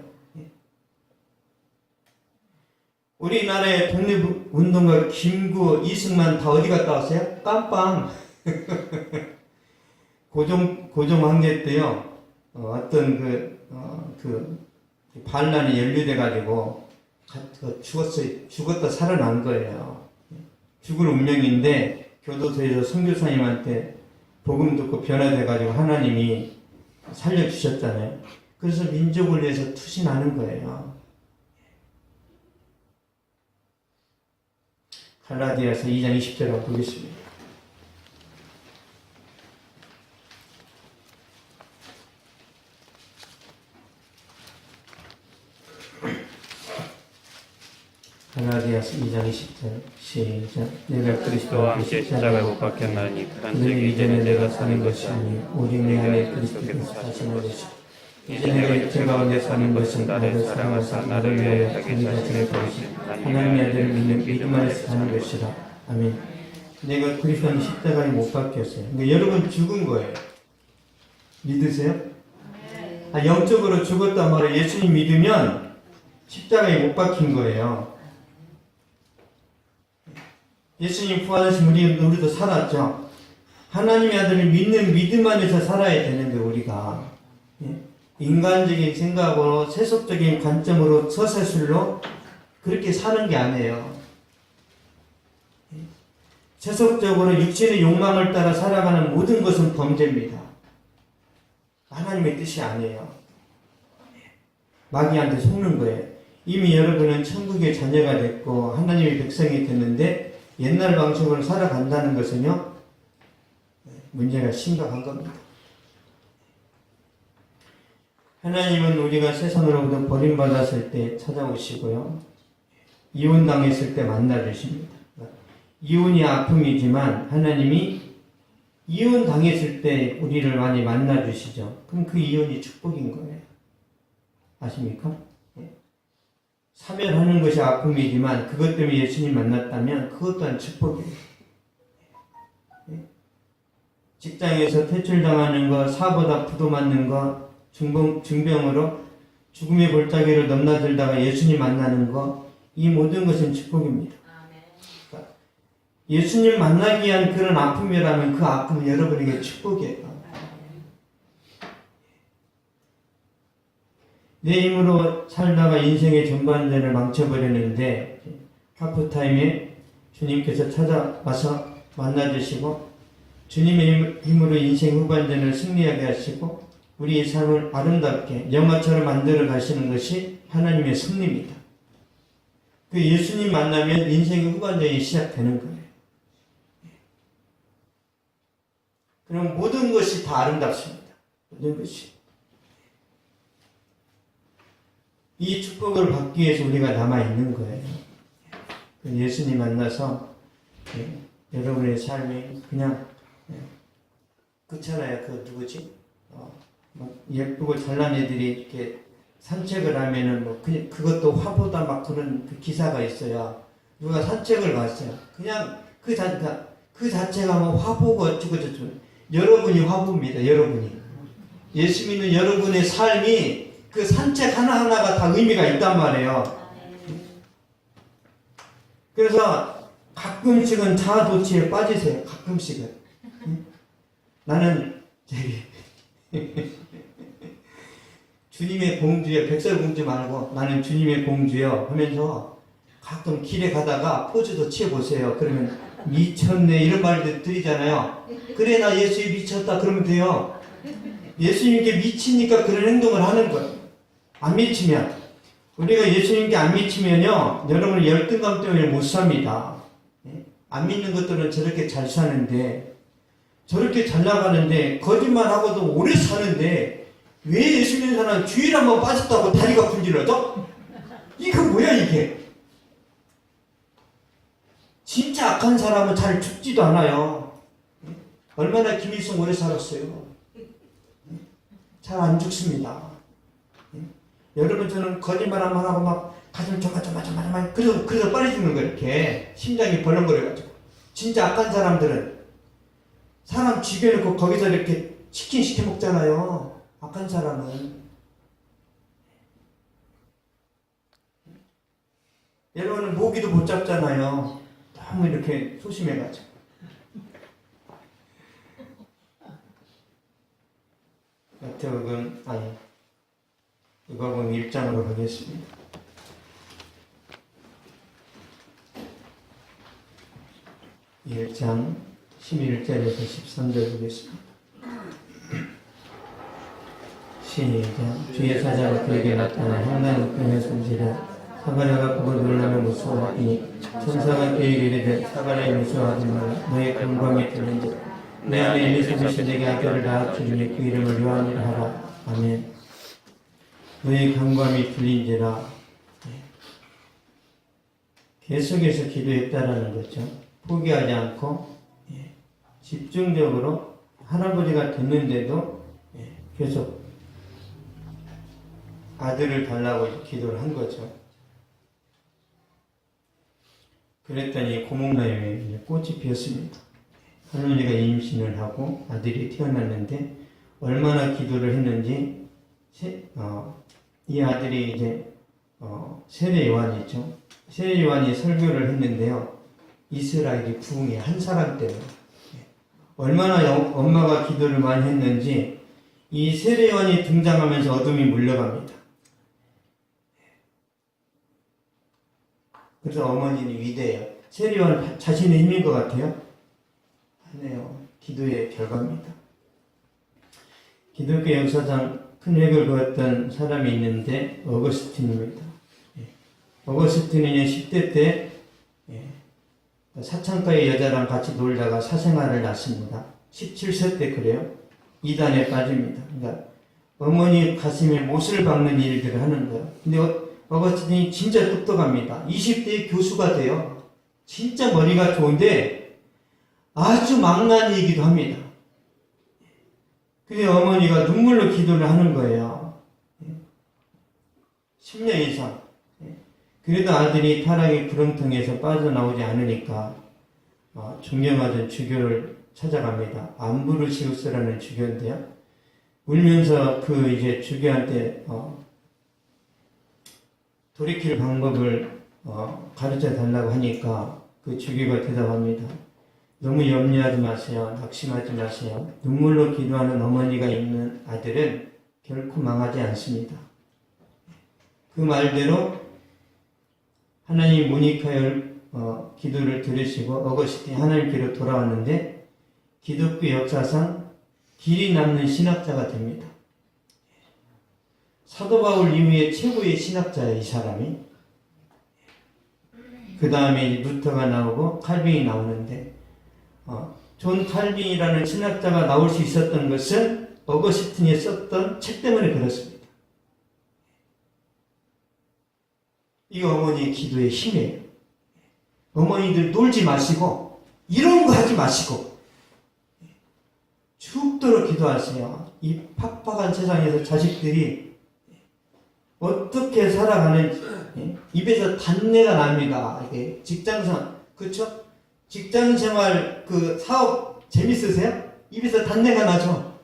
Speaker 1: 우리나라의 독립운동가 김구, 이승만 다 어디 갔다 왔어요? 깜빵. 고종 황제 때요, 어떤 반란이 연루돼가지고 죽었다 살아난 거예요. 죽을 운명인데 교도소에서 선교사님한테 복음 듣고 변화돼가지고 하나님이 살려주셨잖아요. 그래서 민족을 위해서 투신하는 거예요. 갈라디아서 2장 20절을 보겠습니다. 갈라디아서 2장 20절 시작. 내가 그리스도와 함께 십자가에 못 박혔나니 그런즉 이제는 내가 사는 것이 아니요 오직 내 안에 그리스도께서 사시는 것이요 이제 내가 육체 가운데 사는 것은 나를 사랑하사 나를 위하여 자기 자신을 버리신 하나님의 아들을 믿는 믿음 안에서 사는 것이라. 아멘. 내가 그리스도는 십자가에 못 박혔어요. 근데 여러분 죽은 거예요. 믿으세요? 영적으로 죽었단 말이에요. 예수님 믿으면 십자가에 못 박힌 거예요. 예수님 부활하신 우리도 살았죠. 하나님의 아들을 믿는 믿음 안에서 살아야 되는데 우리가 인간적인 생각으로 세속적인 관점으로 서세술로 그렇게 사는 게 아니에요. 세속적으로 육신의 욕망을 따라 살아가는 모든 것은 범죄입니다. 하나님의 뜻이 아니에요. 마귀한테 속는 거예요. 이미 여러분은 천국의 자녀가 됐고 하나님의 백성이 됐는데 옛날 방식으로 살아간다는 것은요, 문제가 심각한 겁니다. 하나님은 우리가 세상으로부터 버림받았을 때 찾아오시고요, 이혼당했을 때 만나주십니다. 이혼이 아픔이지만 하나님이 이혼당했을 때 우리를 많이 만나주시죠. 그럼 그 이혼이 축복인 거예요. 아십니까? 사별하는 것이 아픔이지만 그것 때문에 예수님 만났다면 그것 또한 축복이에요. 직장에서 퇴출당하는 것, 사보다 부도 맞는 것, 중병으로 죽음의 골짜기로 넘나들다가 예수님 만나는 것, 이 모든 것은 축복입니다. 그러니까 예수님 만나기 위한 그런 아픔이라면 그 아픔은 여러분에게 축복이에요. 내 힘으로 살다가 인생의 전반전을 망쳐버렸는데 하프타임에 주님께서 찾아와서 만나주시고 주님의 힘으로 인생 후반전을 승리하게 하시고 우리의 삶을 아름답게 영화처럼 만들어 가시는 것이 하나님의 승리입니다. 그 예수님 만나면 인생의 후반전이 시작되는 거예요. 그럼 모든 것이 다 아름답습니다. 모든 것이. 이 축복을 받기 위해서 우리가 남아있는 거예요. 예수님 만나서 여러분의 삶이 그냥 그렇잖아요. 그 누구지? 예쁘고 잘난 애들이 이렇게 산책을 하면은 뭐 그것도 화보다 막 그런 그 기사가 있어요. 누가 산책을 갔어요. 그냥 그 자체가 뭐 화보고 어쩌고 저쩌고. 여러분이 화보입니다. 여러분이. 예수 믿는 여러분의 삶이 그 산책 하나하나가 다 의미가 있단 말이에요. 그래서 가끔씩은 자아도취에 빠지세요. 가끔씩은. 나는 주님의 공주여, 백설공주 말고 나는 주님의 공주여 하면서 가끔 길에 가다가 포즈도 취해보세요. 그러면 미쳤네 이런 말들 드리잖아요. 그래 나 예수에 미쳤다 그러면 돼요. 예수님께 미치니까 그런 행동을 하는 거예요. 안 미치면, 우리가 예수님께 안 미치면요 여러분 열등감 때문에 못 삽니다. 안 믿는 것들은 저렇게 잘 사는데, 저렇게 잘 나가는데, 거짓말하고도 오래 사는데 왜 예수 믿는 사람은 주일 한번 빠졌다고 다리가 분질러져? 이거 뭐야 이게? 진짜 악한 사람은 잘 죽지도 않아요. 얼마나 김일성 오래 살았어요. 잘 안 죽습니다. 여러분 저는 거짓말 한번 하고 막 가슴 조마조마조마 그래서 빨리 죽는 거예요. 이렇게 심장이 벌렁거려가지고. 진짜 악한 사람들은 사람 죽여놓고 거기서 이렇게 치킨 시켜 먹잖아요. 악한 사람은. 여러분은 모기도 못 잡잖아요. 너무 이렇게 소심해가지고. 마태복음 누가복음 1장으로 가겠습니다. 1장 11절에서 13절 보겠습니다. 시작. 주의 사자가 그에게 나타나 향나는 끈에 손질해 사가랴가 그걸 놀라며 무서워하니 천사가 그에게 이르되 사가랴 무서워하지 말라. 너의 강광이 들린지라. 내 아내 엘리사벳이 내게 아들을 낳았으니 그 이름을 요한이라 하라. 아멘. 너의 강감이 들린지라. 계속해서 기도했다라는 거죠. 포기하지 않고 집중적으로 할아버지가 됐는데도 계속 아들을 달라고 기도를 한 거죠. 그랬더니 고목나무에 꽃이 피었습니다. 할머니가 임신을 하고 아들이 태어났는데 얼마나 기도를 했는지 이 아들이 이제 세례 요한이죠. 세례 요한이 설교를 했는데요. 이스라엘이 부흥의 한 사람 때문에 얼마나 엄마가 기도를 많이 했는지 이 세례요한이 등장하면서 어둠이 물러갑니다. 그래서 어머니는 위대해요. 세례요한 자신의 힘인 것 같아요? 아니에요. 기도의 결과입니다. 기독교 역사상 큰 획을 그었던 사람이 있는데 어거스틴입니다. 어거스틴이 10대 때 사창가의 여자랑 같이 놀다가 사생활을 낳습니다. 17세 때 그래요. 이단에 빠집니다. 그러니까 어머니 가슴에 못을 박는 일들을 하는 거예요. 근데 어거스틴이 진짜 똑똑합니다. 20대에 교수가 돼요. 진짜 머리가 좋은데 아주 망나니이기도 합니다. 그래서 어머니가 눈물로 기도를 하는 거예요. 10년 이상. 그래도 아들이 타락의 구렁텅이에서 빠져나오지 않으니까 존경하던 주교를 찾아갑니다. 암브루시우스라는 주교인데요. 울면서 그 이제 주교한테 돌이킬 방법을 가르쳐 달라고 하니까 그 주교가 대답합니다. 너무 염려하지 마세요. 낙심하지 마세요. 눈물로 기도하는 어머니가 있는 아들은 결코 망하지 않습니다. 그 말대로 하나님 모니카의 기도를 들으시고 어거스틴이 하나님께로 돌아왔는데 기독교 역사상 길이 남는 신학자가 됩니다. 사도 바울 이후에 최고의 신학자예요, 이 사람이. 그 다음에 루터가 나오고 칼빈이 나오는데 존 칼빈이라는 신학자가 나올 수 있었던 것은 어거스틴이 썼던 책 때문에 그렇습니다. 이 어머니의 기도의 힘이에요. 어머니들 놀지 마시고 이런 거 하지 마시고 죽도록 기도하세요. 이 팍팍한 세상에서 자식들이 어떻게 살아가는지 입에서 단내가 납니다. 이게 직장생활, 그렇죠? 직장생활 그 사업 재밌으세요? 입에서 단내가 나죠?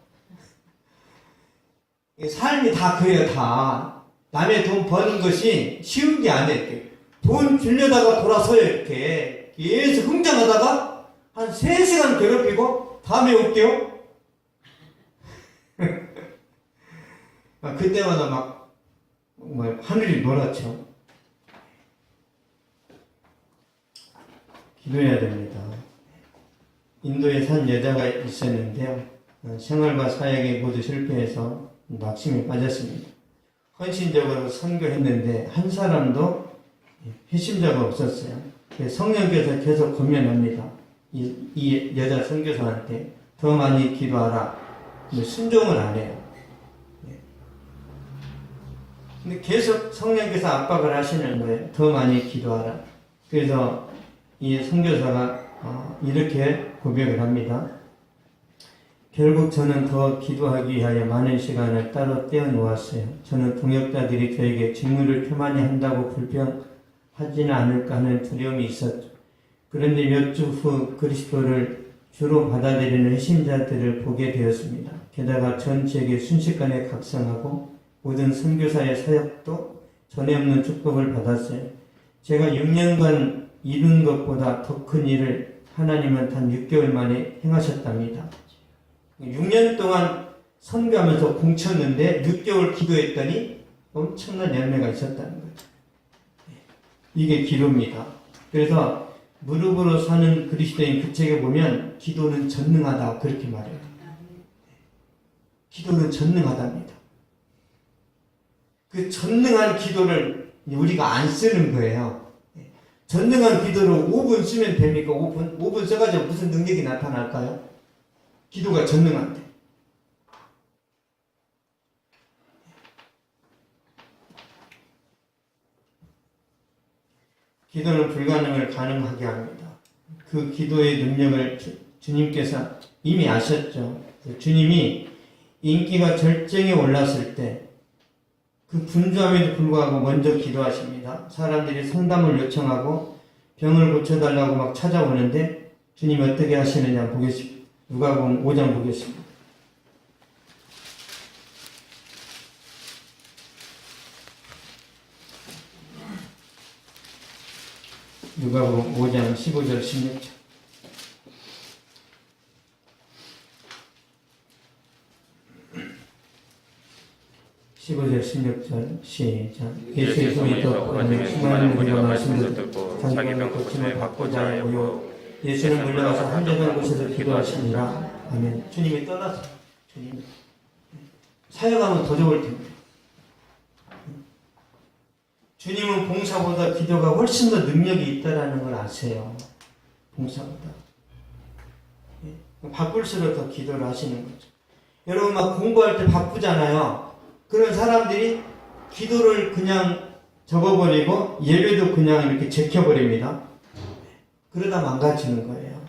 Speaker 1: 삶이 다 그래요, 다. 남의 돈 버는 것이 쉬운 게 아니에요. 돈 주려다가 돌아서요, 이렇게. 계속 흥정하다가 한 3시간 괴롭히고 다음에 올게요. 그때마다 막 하늘이 노랗죠. 기도해야 됩니다. 인도에 산 여자가 있었는데요. 생활과 사역에 모두 실패해서 낙심에 빠졌습니다. 헌신적으로 선교했는데 한 사람도 회심자가 없었어요. 성령께서 계속 권면합니다. 이 여자 선교사한테 더 많이 기도하라. 순종을 안 해요. 근데 계속 성령께서 압박을 하시는 거예요. 더 많이 기도하라. 그래서 이 선교사가 이렇게 고백을 합니다. 결국 저는 더 기도하기 위하여 많은 시간을 따로 떼어놓았어요. 저는 동역자들이 저에게 직무를 표만이 한다고 불평하지는 않을까 하는 두려움이 있었죠. 그런데 몇 주 후 그리스도를 주로 받아들이는 회심자들을 보게 되었습니다. 게다가 전 지역에 순식간에 각성하고 모든 선교사의 사역도 전에 없는 축복을 받았어요. 제가 6년간 이룬 것보다 더 큰 일을 하나님은 단 6개월 만에 행하셨답니다. 6년 동안 선교하면서 공쳤는데 6개월 기도했더니 엄청난 열매가 있었다는 거예요. 이게 기도입니다. 그래서 무릎으로 사는 그리스도인 그 책에 보면 기도는 전능하다 그렇게 말해요. 기도는 전능하답니다. 그 전능한 기도를 우리가 안 쓰는 거예요. 전능한 기도를 5분 쓰면 됩니까? 5분 써가지고 무슨 능력이 나타날까요? 기도가 전능한데. 기도는 불가능을 가능하게 합니다. 그 기도의 능력을 주님께서 이미 아셨죠. 주님이 인기가 절정에 올랐을 때 그 분주함에도 불구하고 먼저 기도하십니다. 사람들이 상담을 요청하고 병을 고쳐달라고 막 찾아오는데 주님이 어떻게 하시느냐 보겠습니다. 누가복음 5장 보겠습니다. 누가복음 5장 15절 16절. 15절 16절 시작.
Speaker 2: 예수의 손이 더 커지며 수많은 무리가 말씀을
Speaker 1: 듣고
Speaker 2: 듣고
Speaker 1: 자기
Speaker 2: 자기
Speaker 1: 병
Speaker 2: 병
Speaker 1: 고침을
Speaker 2: 고침을
Speaker 1: 받고자
Speaker 2: 받고자
Speaker 1: 하여
Speaker 2: 하여
Speaker 1: 예수는 물러가서 한적한 곳에서 기도하시니라. 아멘. 주님이 떠나서 주님 사역하면 더 좋을 텐데. 주님은 봉사보다 기도가 훨씬 더 능력이 있다라는 걸 아세요. 봉사보다. 바쁠수록 더 기도를 하시는 거죠. 여러분 막 공부할 때 바쁘잖아요. 그런 사람들이 기도를 그냥 접어버리고 예배도 그냥 이렇게 제껴버립니다. 그러다 망가지는 거예요.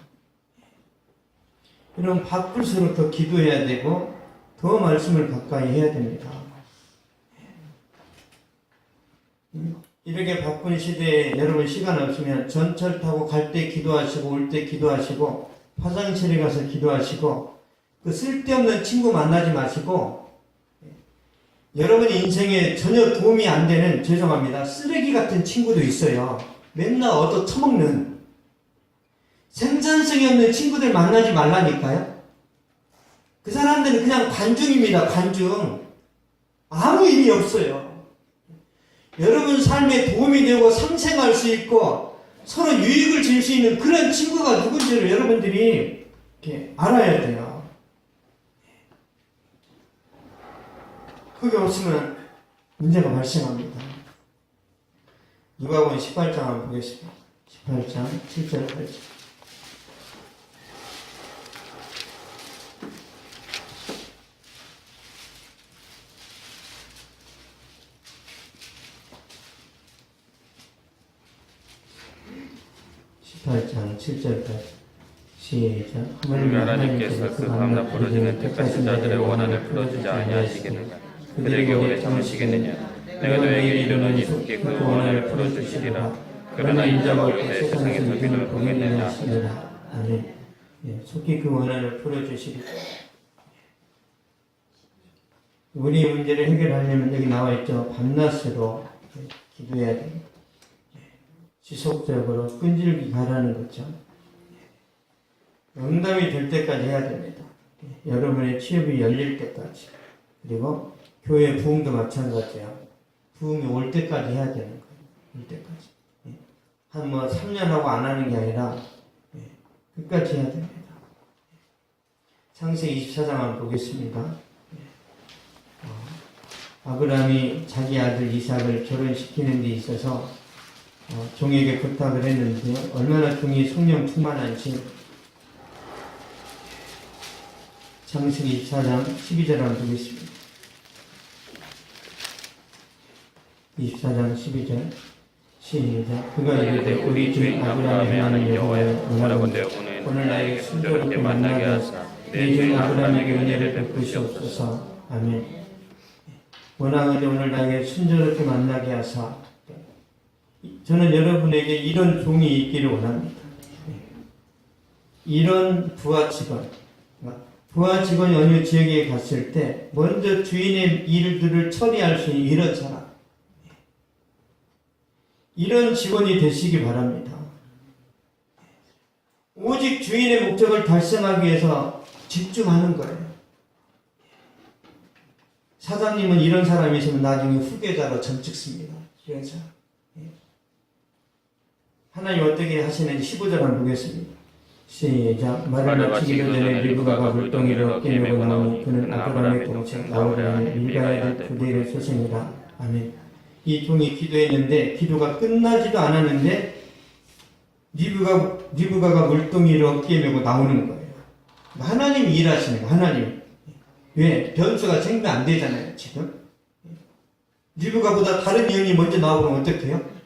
Speaker 1: 여러분 바쁠수록 더 기도해야 되고 더 말씀을 가까이 해야 됩니다. 이렇게 바쁜 시대에 여러분 시간 없으면 전철 타고 갈 때 기도하시고 올 때 기도하시고 화장실에 가서 기도하시고 그 쓸데없는 친구 만나지 마시고 여러분의 인생에 전혀 도움이 안 되는 죄송합니다. 쓰레기 같은 친구도 있어요. 맨날 얻어 처먹는 생산성이 없는 친구들 만나지 말라니까요. 그 사람들은 그냥 관중입니다. 관중. 아무 의미 없어요. 여러분 삶에 도움이 되고 상생할 수 있고 서로 유익을 줄 수 있는 그런 친구가 누군지를 여러분들이 이렇게 알아야 돼요. 그게 없으면 문제가 발생합니다. 누가복음 18장 한번 보겠습니다. 18장 7절 8절. (18장 7절까지) 시작.
Speaker 2: 하나님께서 그 밤낮 부러지는 택하신 자들의 원한을 풀어주지 아니하시겠느냐? 그들에게 왜 참으시겠느냐? 내가 너에게 이르노니 속히 그 원한을 풀어주시리라. 그러나 인자가 올 때 세상에 불균을 보겠느냐?
Speaker 1: 아멘. 속히 그 원한을 풀어주시리라. 우리 문제를 해결하려면 여기 나와 있죠. 밤낮으로 기도해야 됩니다. 지속적으로 끈질기 가라는 거죠. 응답이 될 때까지 해야 됩니다. 여러분의 취업이 열릴 때까지. 그리고 교회 부흥도 마찬가지예요. 부흥이 올 때까지 해야 되는 거예요. 올 때까지. 한 3년 하고 안 하는 게 아니라 끝까지 해야 됩니다. 창세기 24장 한번 보겠습니다. 아브라함이 자기 아들 이삭을 결혼시키는 데 있어서 종에게 부탁을 했는데 얼마나 종이 성령 충만한지 창세기 24장 12절 한번 보겠습니다. 24장 12절 시작. 그가 이르되 우리 주인 아브라함의 하나님 여호와여 원하건대 오늘 나에게 순조롭게 만나게 하사 내 주인 아브라함에게 은혜를 베푸시옵소서. 아멘. 원하건대 오늘 나에게 순조롭게 만나게 하사. 저는 여러분에게 이런 종이 있기를 원합니다. 이런 부하 직원이 어느 지역에 갔을 때 먼저 주인의 일들을 처리할 수 있는 이런 사람, 이런 직원이 되시기 바랍니다. 오직 주인의 목적을 달성하기 위해서 집중하는 거예요. 사장님은 이런 사람이 있으면 나중에 후계자로 전찍습니다. 이런 사람. 하나님 어떻게 하시는지 15절 한번 보겠습니다. 시작. 말을 마치기도 전에 리브가가 물동이를 어깨에 메고 나오니 그는 아브라함의 동생 나홀의 밀가의 아들 부디엘의 소생이라. 아멘. 이 종이 기도했는데 기도가 끝나지도 않았는데 리브가가 물동이를 어깨에 메고 나오는 거예요. 하나님이 일하시는 거예요. 하나님. 왜? 변수가 생기면 안 되잖아요. 지금. 리브가보다 다른 여인이 먼저 나오면 어떡해요?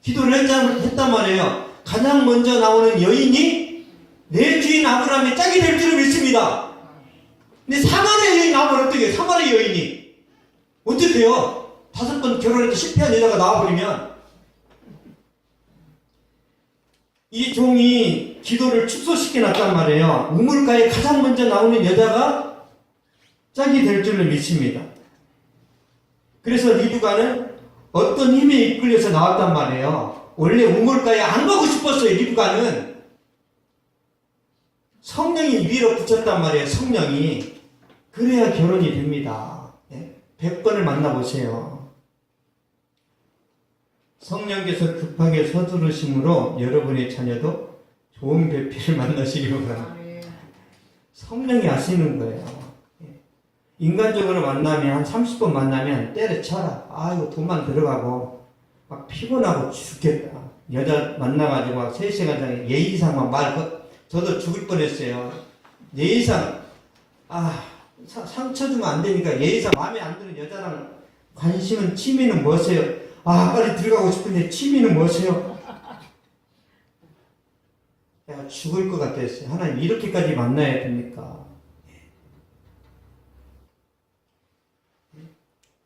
Speaker 1: 기도를 했단 말이에요. 가장 먼저 나오는 여인이 내 주인 아브라함의 짝이 될 줄을 믿습니다. 근데 사마리아 여인 나오면 어떡해요? 사마리아 여인이 어떡해요? 5번 결혼해도 실패한 여자가 나와버리면. 이 종이 기도를 축소시켜 놨단 말이에요. 우물가에 가장 먼저 나오는 여자가 짝이 될 줄을 믿습니다. 그래서 리브가는 어떤 힘에 이끌려서 나왔단 말이에요. 원래 우물가에 안 가고 싶었어요. 리브가는 성령이 위로 붙였단 말이에요. 성령이. 그래야 결혼이 됩니다. 100번을 만나보세요. 성령께서 급하게 서두르심으로 여러분의 자녀도 좋은 배필을 만나시기 바랍니다. 성령이 아시는 거예요. 인간적으로 만나면 한 30번 만나면 때려쳐라. 아이고 돈만 들어가고 막 피곤하고 죽겠다. 여자 만나가지고 막 3시간 전에 예의상 막 저도 죽을 뻔했어요. 예의상 상처 주면 안 되니까 예의상 마음에 안 드는 여자랑 관심은 취미는 뭐세요? 빨리 들어가고 싶은데 취미는 뭐세요? 내가 죽을 것 같았어요. 하나님 이렇게까지 만나야 됩니까?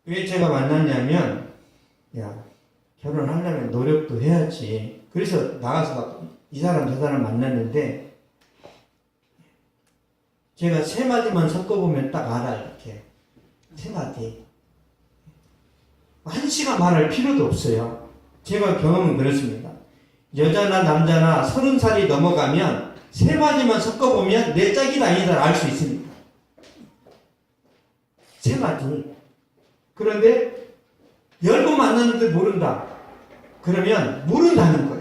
Speaker 1: 왜 제가 만났냐면 결혼하려면 노력도 해야지. 그래서 나가서 막 이 사람 저 사람 만났는데 제가 3마디만 섞어보면 딱 알아. 이렇게 3마디 1시간 말할 필요도 없어요. 제가 경험은 그렇습니다. 여자나 남자나 30살이 넘어가면 3마디만 섞어보면 내 짝이다 아니다 알 수 있습니다. 3마디. 그런데 10번 만났는데 모른다. 그러면 모른다는 거예요.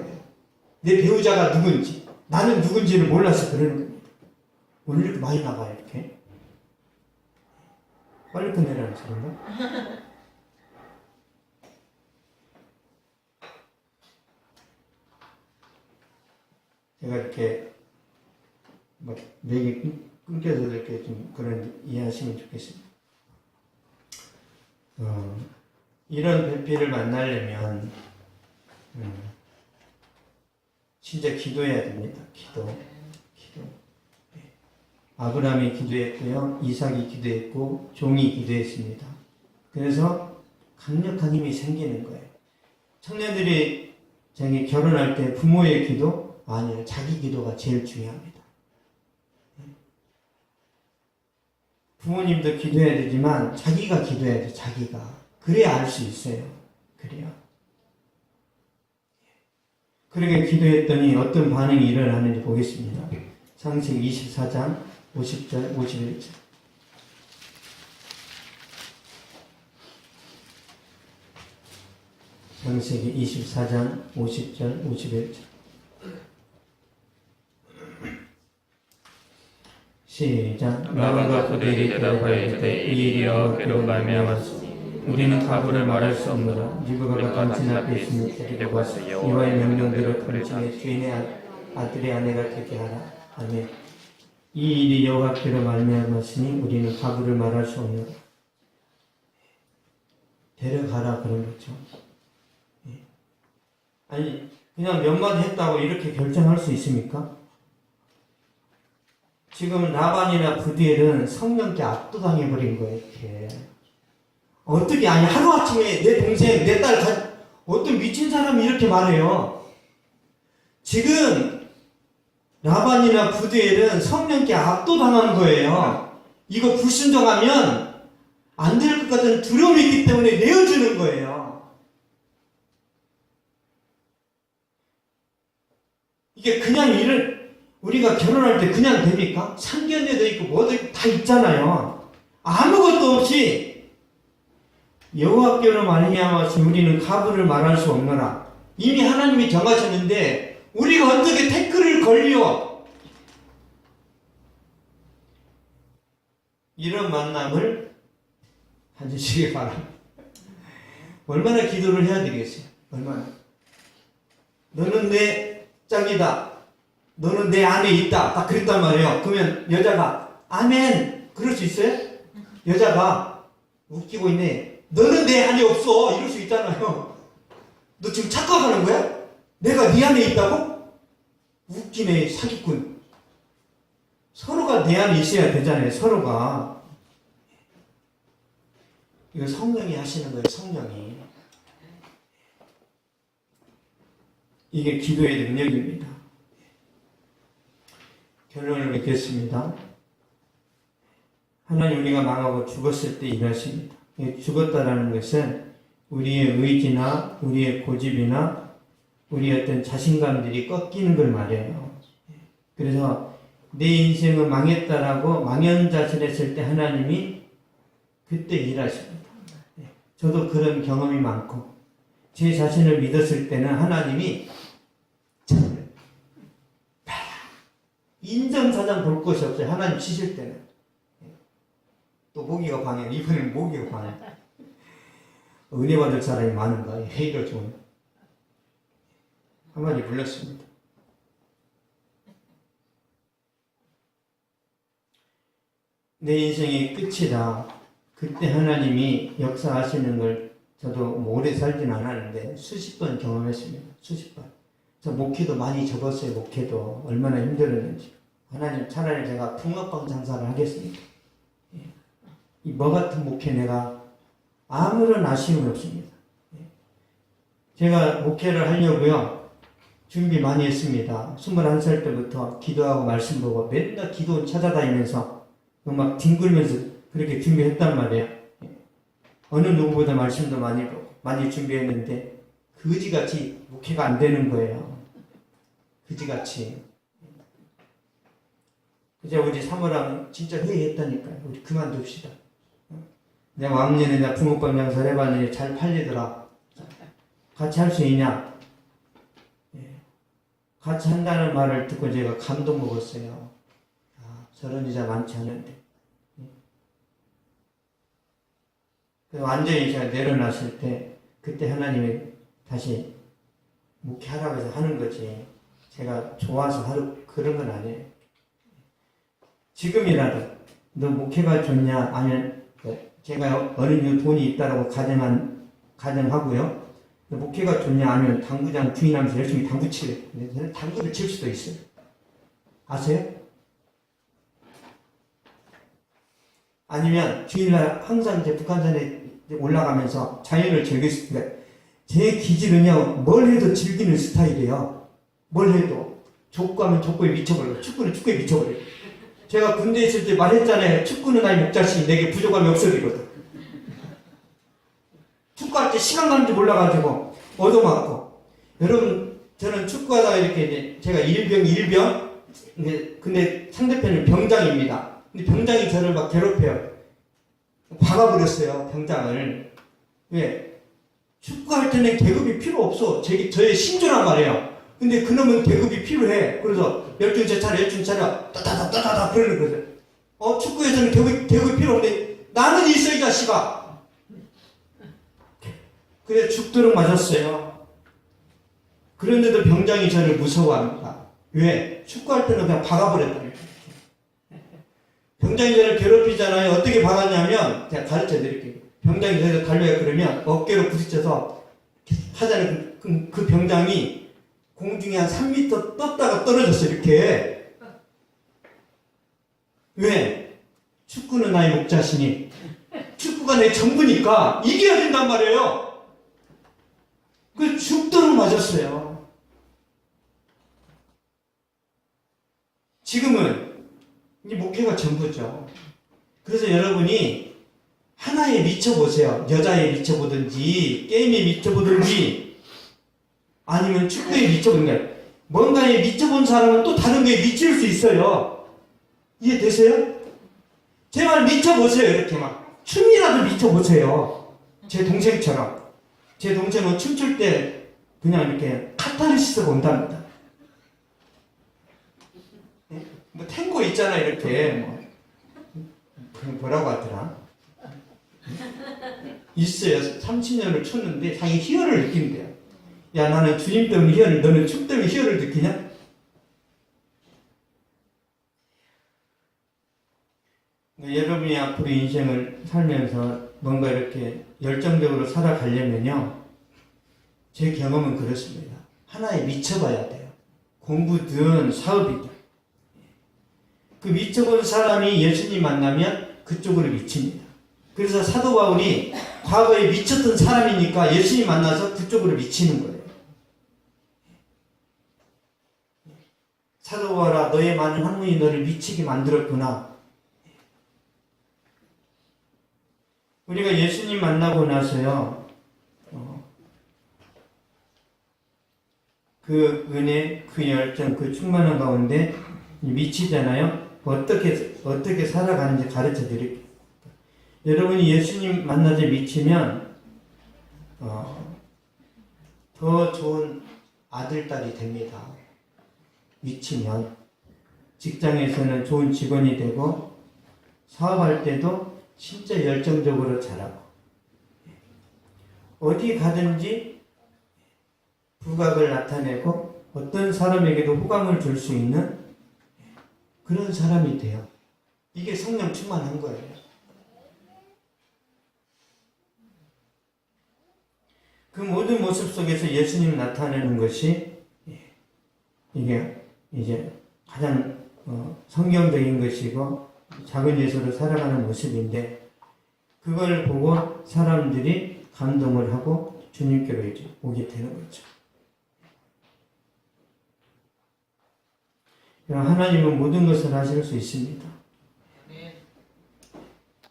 Speaker 1: 내 배우자가 누군지, 나는 누군지를 몰라서 그러는 겁니다. 오늘 이렇게 많이 나가요, 이렇게. 빨리 끝내라는 소리인가? 제가 이렇게 막 맥이 끊겨서 이렇게 좀 그런 이해하시면 좋겠습니다. 이런 배필을 만나려면 진짜 기도해야 됩니다. 기도. 네. 아브라함이 기도했고요, 이삭이 기도했고, 종이 기도했습니다. 그래서 강력한 힘이 생기는 거예요. 청년들이 자기 결혼할 때 부모의 기도 아니요, 자기 기도가 제일 중요합니다. 부모님도 기도해야 되지만 자기가 기도해야 돼. 자기가 그래야 알 수 있어요. 그래요. 그렇게 기도했더니 어떤 반응이 일어나는지 보겠습니다. 창세기 24장 50절 51절. 창세기 24장 50절 51절. 시작.
Speaker 2: 라반과 그들이 대답하였되 이 일이 여호와께로 말미암았으니 우리는 가부를 말할 수 없노라.
Speaker 1: 리브가가 당신 앞에 있으니 데리고 가서 여호와의 명령대로 당신의 주인의 아들의 아내가 되게 하라. 아멘. 이 일이 여호와께로 말미암았으니 우리는 가부를 말할 수 없노라. 데려가라 그런 거죠. 아니 그냥 몇 마디 했다고 이렇게 결정할 수 있습니까? 지금 라반이나 부디엘은 성령께 압도당해버린 거예요. 이렇게. 어떻게 아니 하루아침에 내 동생 내 딸 어떤 미친 사람이 이렇게 말해요. 지금 라반이나 부디엘은 성령께 압도당한 거예요. 이거 불순종하면 안 될 것 같은 두려움이 있기 때문에 내어주는 거예요. 이게 그냥 우리가 결혼할 때 그냥 됩니까? 상견례도 있고 뭐도 있고 다 있잖아요. 아무것도 없이 여호와께로 말미암아서 우리는 가부를 말할 수 없노라. 이미 하나님이 정하셨는데 우리가 어떻게 태클을 걸려? 이런 만남을 가지시기 바랍니다. 얼마나 기도를 해야 되겠어요? 얼마나? 너는 내 짝이다. 너는 내 안에 있다. 딱 그랬단 말이에요. 그러면 여자가 아멘. 그럴 수 있어요? 여자가 웃기고 있네. 너는 내 안에 없어. 이럴 수 있잖아요. 너 지금 착각하는 거야? 내가 네 안에 있다고? 웃기네. 사기꾼. 서로가 내 안에 있어야 되잖아요. 서로가. 이거 성령이 하시는 거예요. 성령이. 이게 기도의 능력입니다. 결론을 맺겠습니다. 하나님 우리가 망하고 죽었을 때 일하십니다. 죽었다라는 것은 우리의 의지나 우리의 고집이나 우리의 어떤 자신감들이 꺾이는 걸 말해요. 그래서 내 인생은 망했다라고 망연자실했을 때 하나님이 그때 일하십니다. 저도 그런 경험이 많고 제 자신을 믿었을 때는 하나님이 저를 인정사정 볼 것이 없어요. 하나님 치실 때는. 또 모기가 방해. 이번에는 모기가 방해. 은혜 받을 사람이 많은가? 왜 이러죠? 한마디 불렀습니다. 내 인생의 끝이다. 그때 하나님이 역사하시는 걸 저도 오래 살진 않았는데 수십 번 경험했습니다. 수십 번. 저 목회도 많이 접었어요. 목회도 얼마나 힘들었는지. 하나님 차라리 제가 붕어빵 장사를 하겠습니다. 이 뭐 같은 목회 내가 아무런 아쉬움이 없습니다. 제가 목회를 하려고요. 준비 많이 했습니다. 21살 때부터 기도하고 말씀 보고 맨날 기도 찾아다니면서 막 뒹굴면서 그렇게 준비했단 말이에요. 어느 누구보다 말씀도 많이 보고 많이 준비했는데 그지같이 목회가 안 되는 거예요. 그지같이. 그저 우리 사모랑 진짜 회의했다니까요. 우리 그만둡시다. 내가 왕년에 나 붕어빵 장사를 해봤는데 잘 팔리더라. 같이 할 수 있냐? 같이 한다는 말을 듣고 제가 감동 먹었어요. 아, 저런 여자 많지 않은데. 완전히 제가 내려놨을 때 그때 하나님이 다시 목회하라고 해서 하는 거지. 제가 좋아서 하루 그런 건 아니에요. 지금이라도 너 목회가 좋냐? 아니면 제가 어느 정도 돈이 있다라고 가정하고요. 목회가 좋냐? 아니면 당구장 주인하면서 열심히 당구 치래. 근데 저는 당구를 칠 수도 있어요. 아세요? 아니면 주일날 항상 이제 북한산에 올라가면서 자연을 즐겼습니다. 제 기질은요, 뭘 해도 즐기는 스타일이에요. 뭘 해도. 족구하면 족구에 미쳐버려요. 축구는 축구에 미쳐버려요. 제가 군대에 있을 때 말했잖아요. 축구는 나의 목자신, 내게 부족함이 없어지거든. 축구할 때 시간 가는 줄 몰라가지고 얻어맞고. 여러분, 저는 축구하다가 이렇게 이제 제가 일병. 근데 상대편은 병장입니다. 근데 병장이 저를 막 괴롭혀요. 박아버렸어요, 병장을. 왜? 축구할 때는 계급이 필요 없어. 저의 신조란 말이에요. 근데 그놈은 계급이 필요해. 그래서 열중차 차려, 따다다 그러는 거죠. 축구에서는 계급이 필요 없는데 나는 있어, 이 자식아. 그래서 죽도록 맞았어요. 그런데도 병장이 저를 무서워합니다. 왜? 축구할 때는 그냥 박아버렸다니까. 병장이 저를 괴롭히잖아요. 어떻게 박았냐면, 제가 가르쳐 드릴게요. 병장이 저를 달려요. 그러면 어깨로 부딪혀서 하자는 그 병장이 공중에 한 3m 떴다가 떨어졌어요. 이렇게. 왜? 축구는 나의 목자시니. 축구가 내 전부니까 이겨야 된단 말이에요. 그 죽도록 맞았어요. 지금은 이 목회가 전부죠. 그래서 여러분이 하나에 미쳐보세요. 여자에 미쳐보든지 게임에 미쳐보든지 아니면 축구에 미쳐보는 거예요. 뭔가에 미쳐본 사람은 또 다른 거에 미칠 수 있어요. 이해되세요? 제 말 미쳐보세요. 이렇게 막 춤이라도 미쳐보세요. 제 동생처럼. 제 동생은 춤출 때 그냥 이렇게 카타르시스가 온답니다. 뭐 탱고 있잖아, 이렇게. 뭐라고 하더라? 있어요. 30년을 췄는데 자기 희열을 느낀대요. 야, 나는 주님 때문에 희열을, 너는 춤 때문에 희열을 느끼냐? 여러분이 앞으로 인생을 살면서 뭔가 이렇게 열정적으로 살아가려면요, 제 경험은 그렇습니다. 하나에 미쳐봐야 돼요. 공부든 사업이든. 그 미쳐본 사람이 예수님 만나면 그쪽으로 미칩니다. 그래서 사도 바울이 과거에 미쳤던 사람이니까 예수님 만나서 그쪽으로 미치는 거예요. 사도 바울아, 너의 많은 학문이 너를 미치게 만들었구나. 우리가 예수님 만나고 나서요, 그 은혜, 그 열정, 그 충만한 가운데 미치잖아요. 어떻게 살아가는지 가르쳐 드릴게요. 여러분이 예수님 만나서 미치면 더 좋은 아들, 딸이 됩니다. 미치면 직장에서는 좋은 직원이 되고 사업할 때도 진짜 열정적으로 잘하고 어디 가든지 부각을 나타내고 어떤 사람에게도 호감을 줄 수 있는 그런 사람이 돼요. 이게 성령 충만한 거예요. 그 모든 모습 속에서 예수님 나타내는 것이 이게 이제 가장 성경적인 것이고 작은 예수로 살아가는 모습인데 그걸 보고 사람들이 감동을 하고 주님께로 이제 오게 되는 거죠. 하나님은 모든 것을 하실 수 있습니다.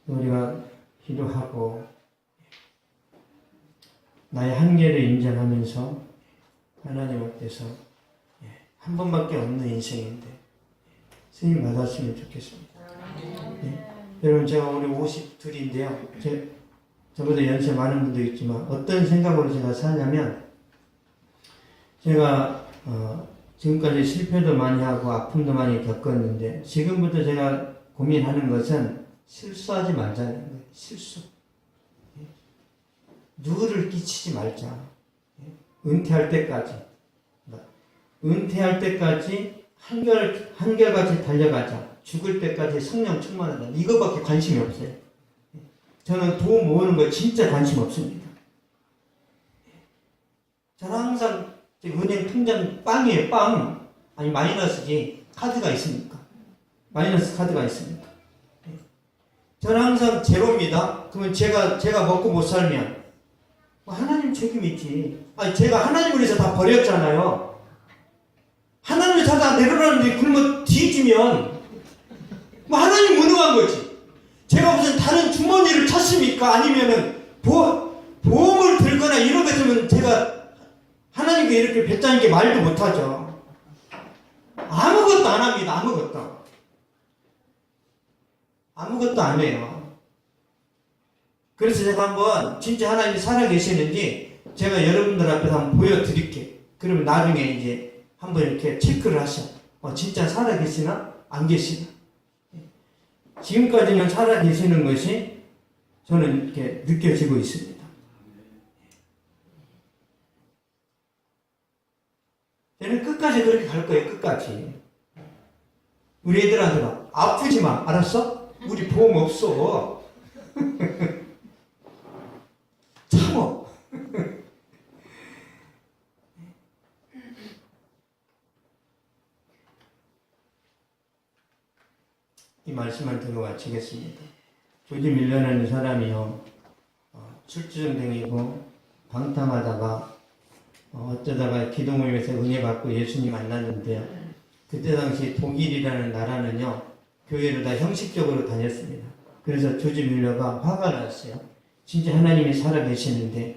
Speaker 1: 우리가 기도하고 나의 한계를 인정하면서 하나님 앞에서 한 번밖에 없는 인생인데 쓰임 받았으면 좋겠습니다. 여러분 제가 오늘 52인데요. 저보다 연세 많은 분도 있지만 어떤 생각으로 제가 사냐면 제가 지금까지 실패도 많이 하고 아픔도 많이 겪었는데 지금부터 제가 고민하는 것은 실수하지 말자는 거예요. 실수. 누구를 끼치지 말자. 은퇴할 때까지. 은퇴할 때까지 한결같이 달려가자. 죽을 때까지 성령 충만하다. 이거밖에 관심이 없어요. 저는 돈 모으는 거 진짜 관심 없습니다. 저는 항상 은행 통장 빵이에요. 빵. 아니 마이너스지. 카드가 있습니까? 마이너스 카드가 있습니까? 저는 항상 제로입니다. 그러면 제가 먹고 못 살면 하나님 책임이지. 아니 제가 하나님을 위해서 다 버렸잖아요. 하나님을 찾아 내려놨는데 굶어 뒤지면 하나님 무능한 거지. 제가 무슨 다른 주머니를 찾습니까? 아니면은 보험을 들거나 이런 거 있으면 제가 하나님께 이렇게 뱉자는 게 말도 못하죠. 아무것도 안 합니다. 아무것도 안 해요. 그래서 제가 한번 진짜 하나님이 살아계시는지 제가 여러분들 앞에서 한번 보여드릴게요. 그러면 나중에 이제 한번 이렇게 체크를 하셔. 진짜 살아계시나? 안 계시나? 지금까지는 살아계시는 것이 저는 이렇게 느껴지고 있습니다. 저는 끝까지 그렇게 갈 거예요. 끝까지. 우리 애들한테 아프지 마. 알았어? 우리 보험 없어. 참어. 이 말씀을 들어 마치겠습니다. 조지 밀러라는 사람이요. 출주정생이고 방탕하다가 어쩌다가 기도모임에서 은혜 받고 예수님 만났는데요. 그때 당시 독일이라는 나라는요. 교회를 다 형식적으로 다녔습니다. 그래서 조지 밀러가 화가 났어요. 진짜 하나님이 살아계시는데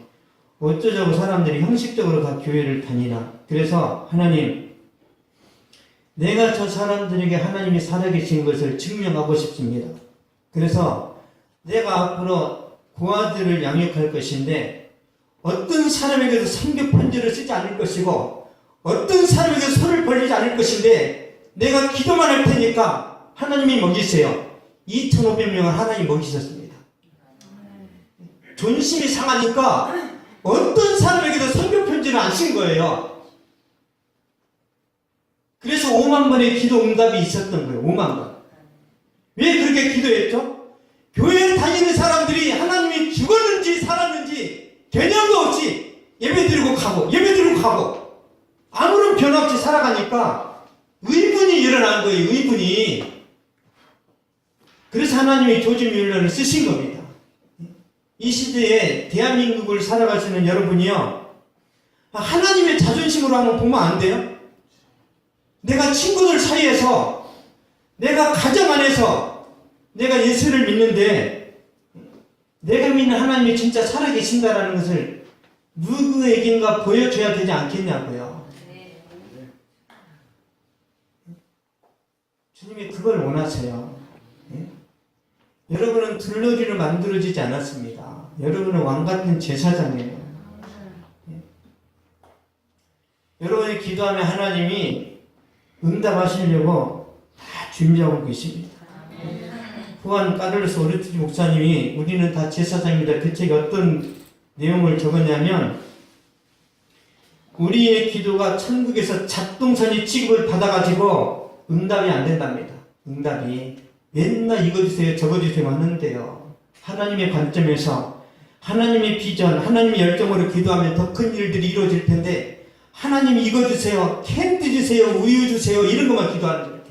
Speaker 1: 어쩌자고 사람들이 형식적으로 다 교회를 다니나. 그래서 하나님, 내가 저 사람들에게 하나님이 살아계신 것을 증명하고 싶습니다. 그래서 내가 앞으로 고아들을 양육할 것인데 어떤 사람에게도 선교 편지를 쓰지 않을 것이고 어떤 사람에게도 손을 벌리지 않을 것인데 내가 기도만 할 테니까 하나님이 먹이세요. 2,500명을 하나님 먹이셨습니다. 존심이 상하니까 어떤 사람에게도 선교 편지를 안 쓴 거예요. 그래서 5만 번의 기도 응답이 있었던 거예요. 5만 번. 왜 그렇게 기도했죠? 교회에 다니는 사람들이 하나님이 죽었는지 살았는지 개념도 없이 예배드리고 가고 아무런 변화 없이 살아가니까 의문이 일어난 거예요. 의문이. 그래서 하나님이 조지 뮬러를 쓰신 겁니다. 이 시대에 대한민국을 살아가시는 여러분이요, 하나님의 자존심으로 한번 보면 안 돼요? 내가 친구들 사이에서, 내가 가정 안에서 내가 예수를 믿는데 내가 믿는 하나님이 진짜 살아계신다라는 것을 누구에겐가 보여줘야 되지 않겠냐고요. 주님이 그걸 원하세요. 여러분은 둘러기로 만들어지지 않았습니다. 여러분은 왕같은 제사장이에요. 여러분이 기도하면 하나님이 응답하시려고 다 준비하고 계십니다. 후한 까를로스 오르티지 목사님이 우리는 다 제사장입니다. 그 책에 어떤 내용을 적었냐면 우리의 기도가 천국에서 잡동사니 취급을 받아가지고 응답이 안 된답니다. 응답이 맨날 읽어주세요 적어주세요 하는데요. 하나님의 관점에서 하나님의 비전, 하나님의 열정으로 기도하면 더 큰 일들이 이루어질 텐데 하나님 읽어주세요, 캔디 주세요, 우유 주세요 이런 것만 기도하는 거예요.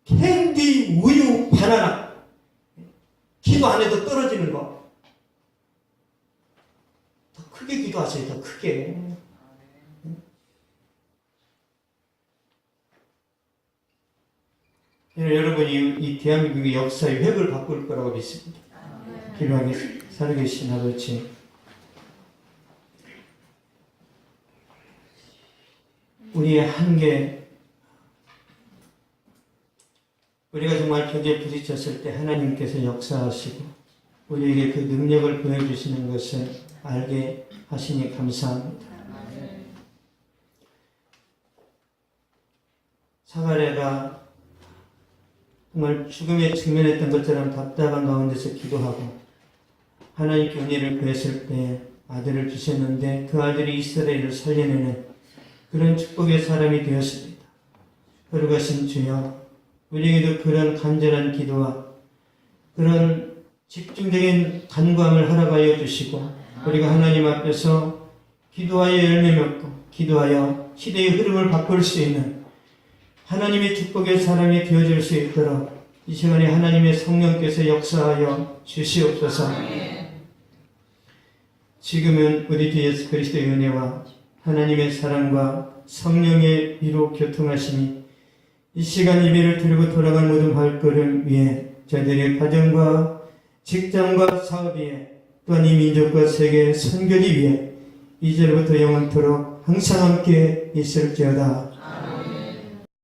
Speaker 1: 캔디, 우유, 바나나 기도 안 해도 떨어지는 거 더 크게 기도하세요. 더 크게. 여러분이 이 대한민국의 역사의 획을 바꿀 거라고 믿습니다. 기도하게 살아계신 아버지, 우리의 한계, 우리가 정말 벽에 부딪혔을 때 하나님께서 역사하시고 우리에게 그 능력을 보여주시는 것을 알게 하시니 감사합니다. 사가랴가 정말 죽음에 직면했던 것처럼 답답한 가운데서 기도하고 하나님께 은혜를 구했을 때 아들을 주셨는데 그 아들이 이스라엘을 살려내는 그런 축복의 사람이 되었습니다. 거룩하신 주여, 우리에게도 그런 간절한 기도와 그런 집중적인 간구함을 허락하여 주시고 우리가 하나님 앞에서 기도하여 열매 맺고 기도하여 시대의 흐름을 바꿀 수 있는 하나님의 축복의 사람이 되어줄 수 있도록 이 시간에 하나님의 성령께서 역사하여 주시옵소서. 지금은 우리 주 예수 그리스도의 은혜와 하나님의 사랑과 성령의 위로 교통하시니 이 시간 예배를 드리고 돌아간 모든 발걸음 위에 저들의 가정과 직장과 사업 위에 또한 이 민족과 세계 선교지 위에 이제부터 영원토록 항상 함께 있을지어다.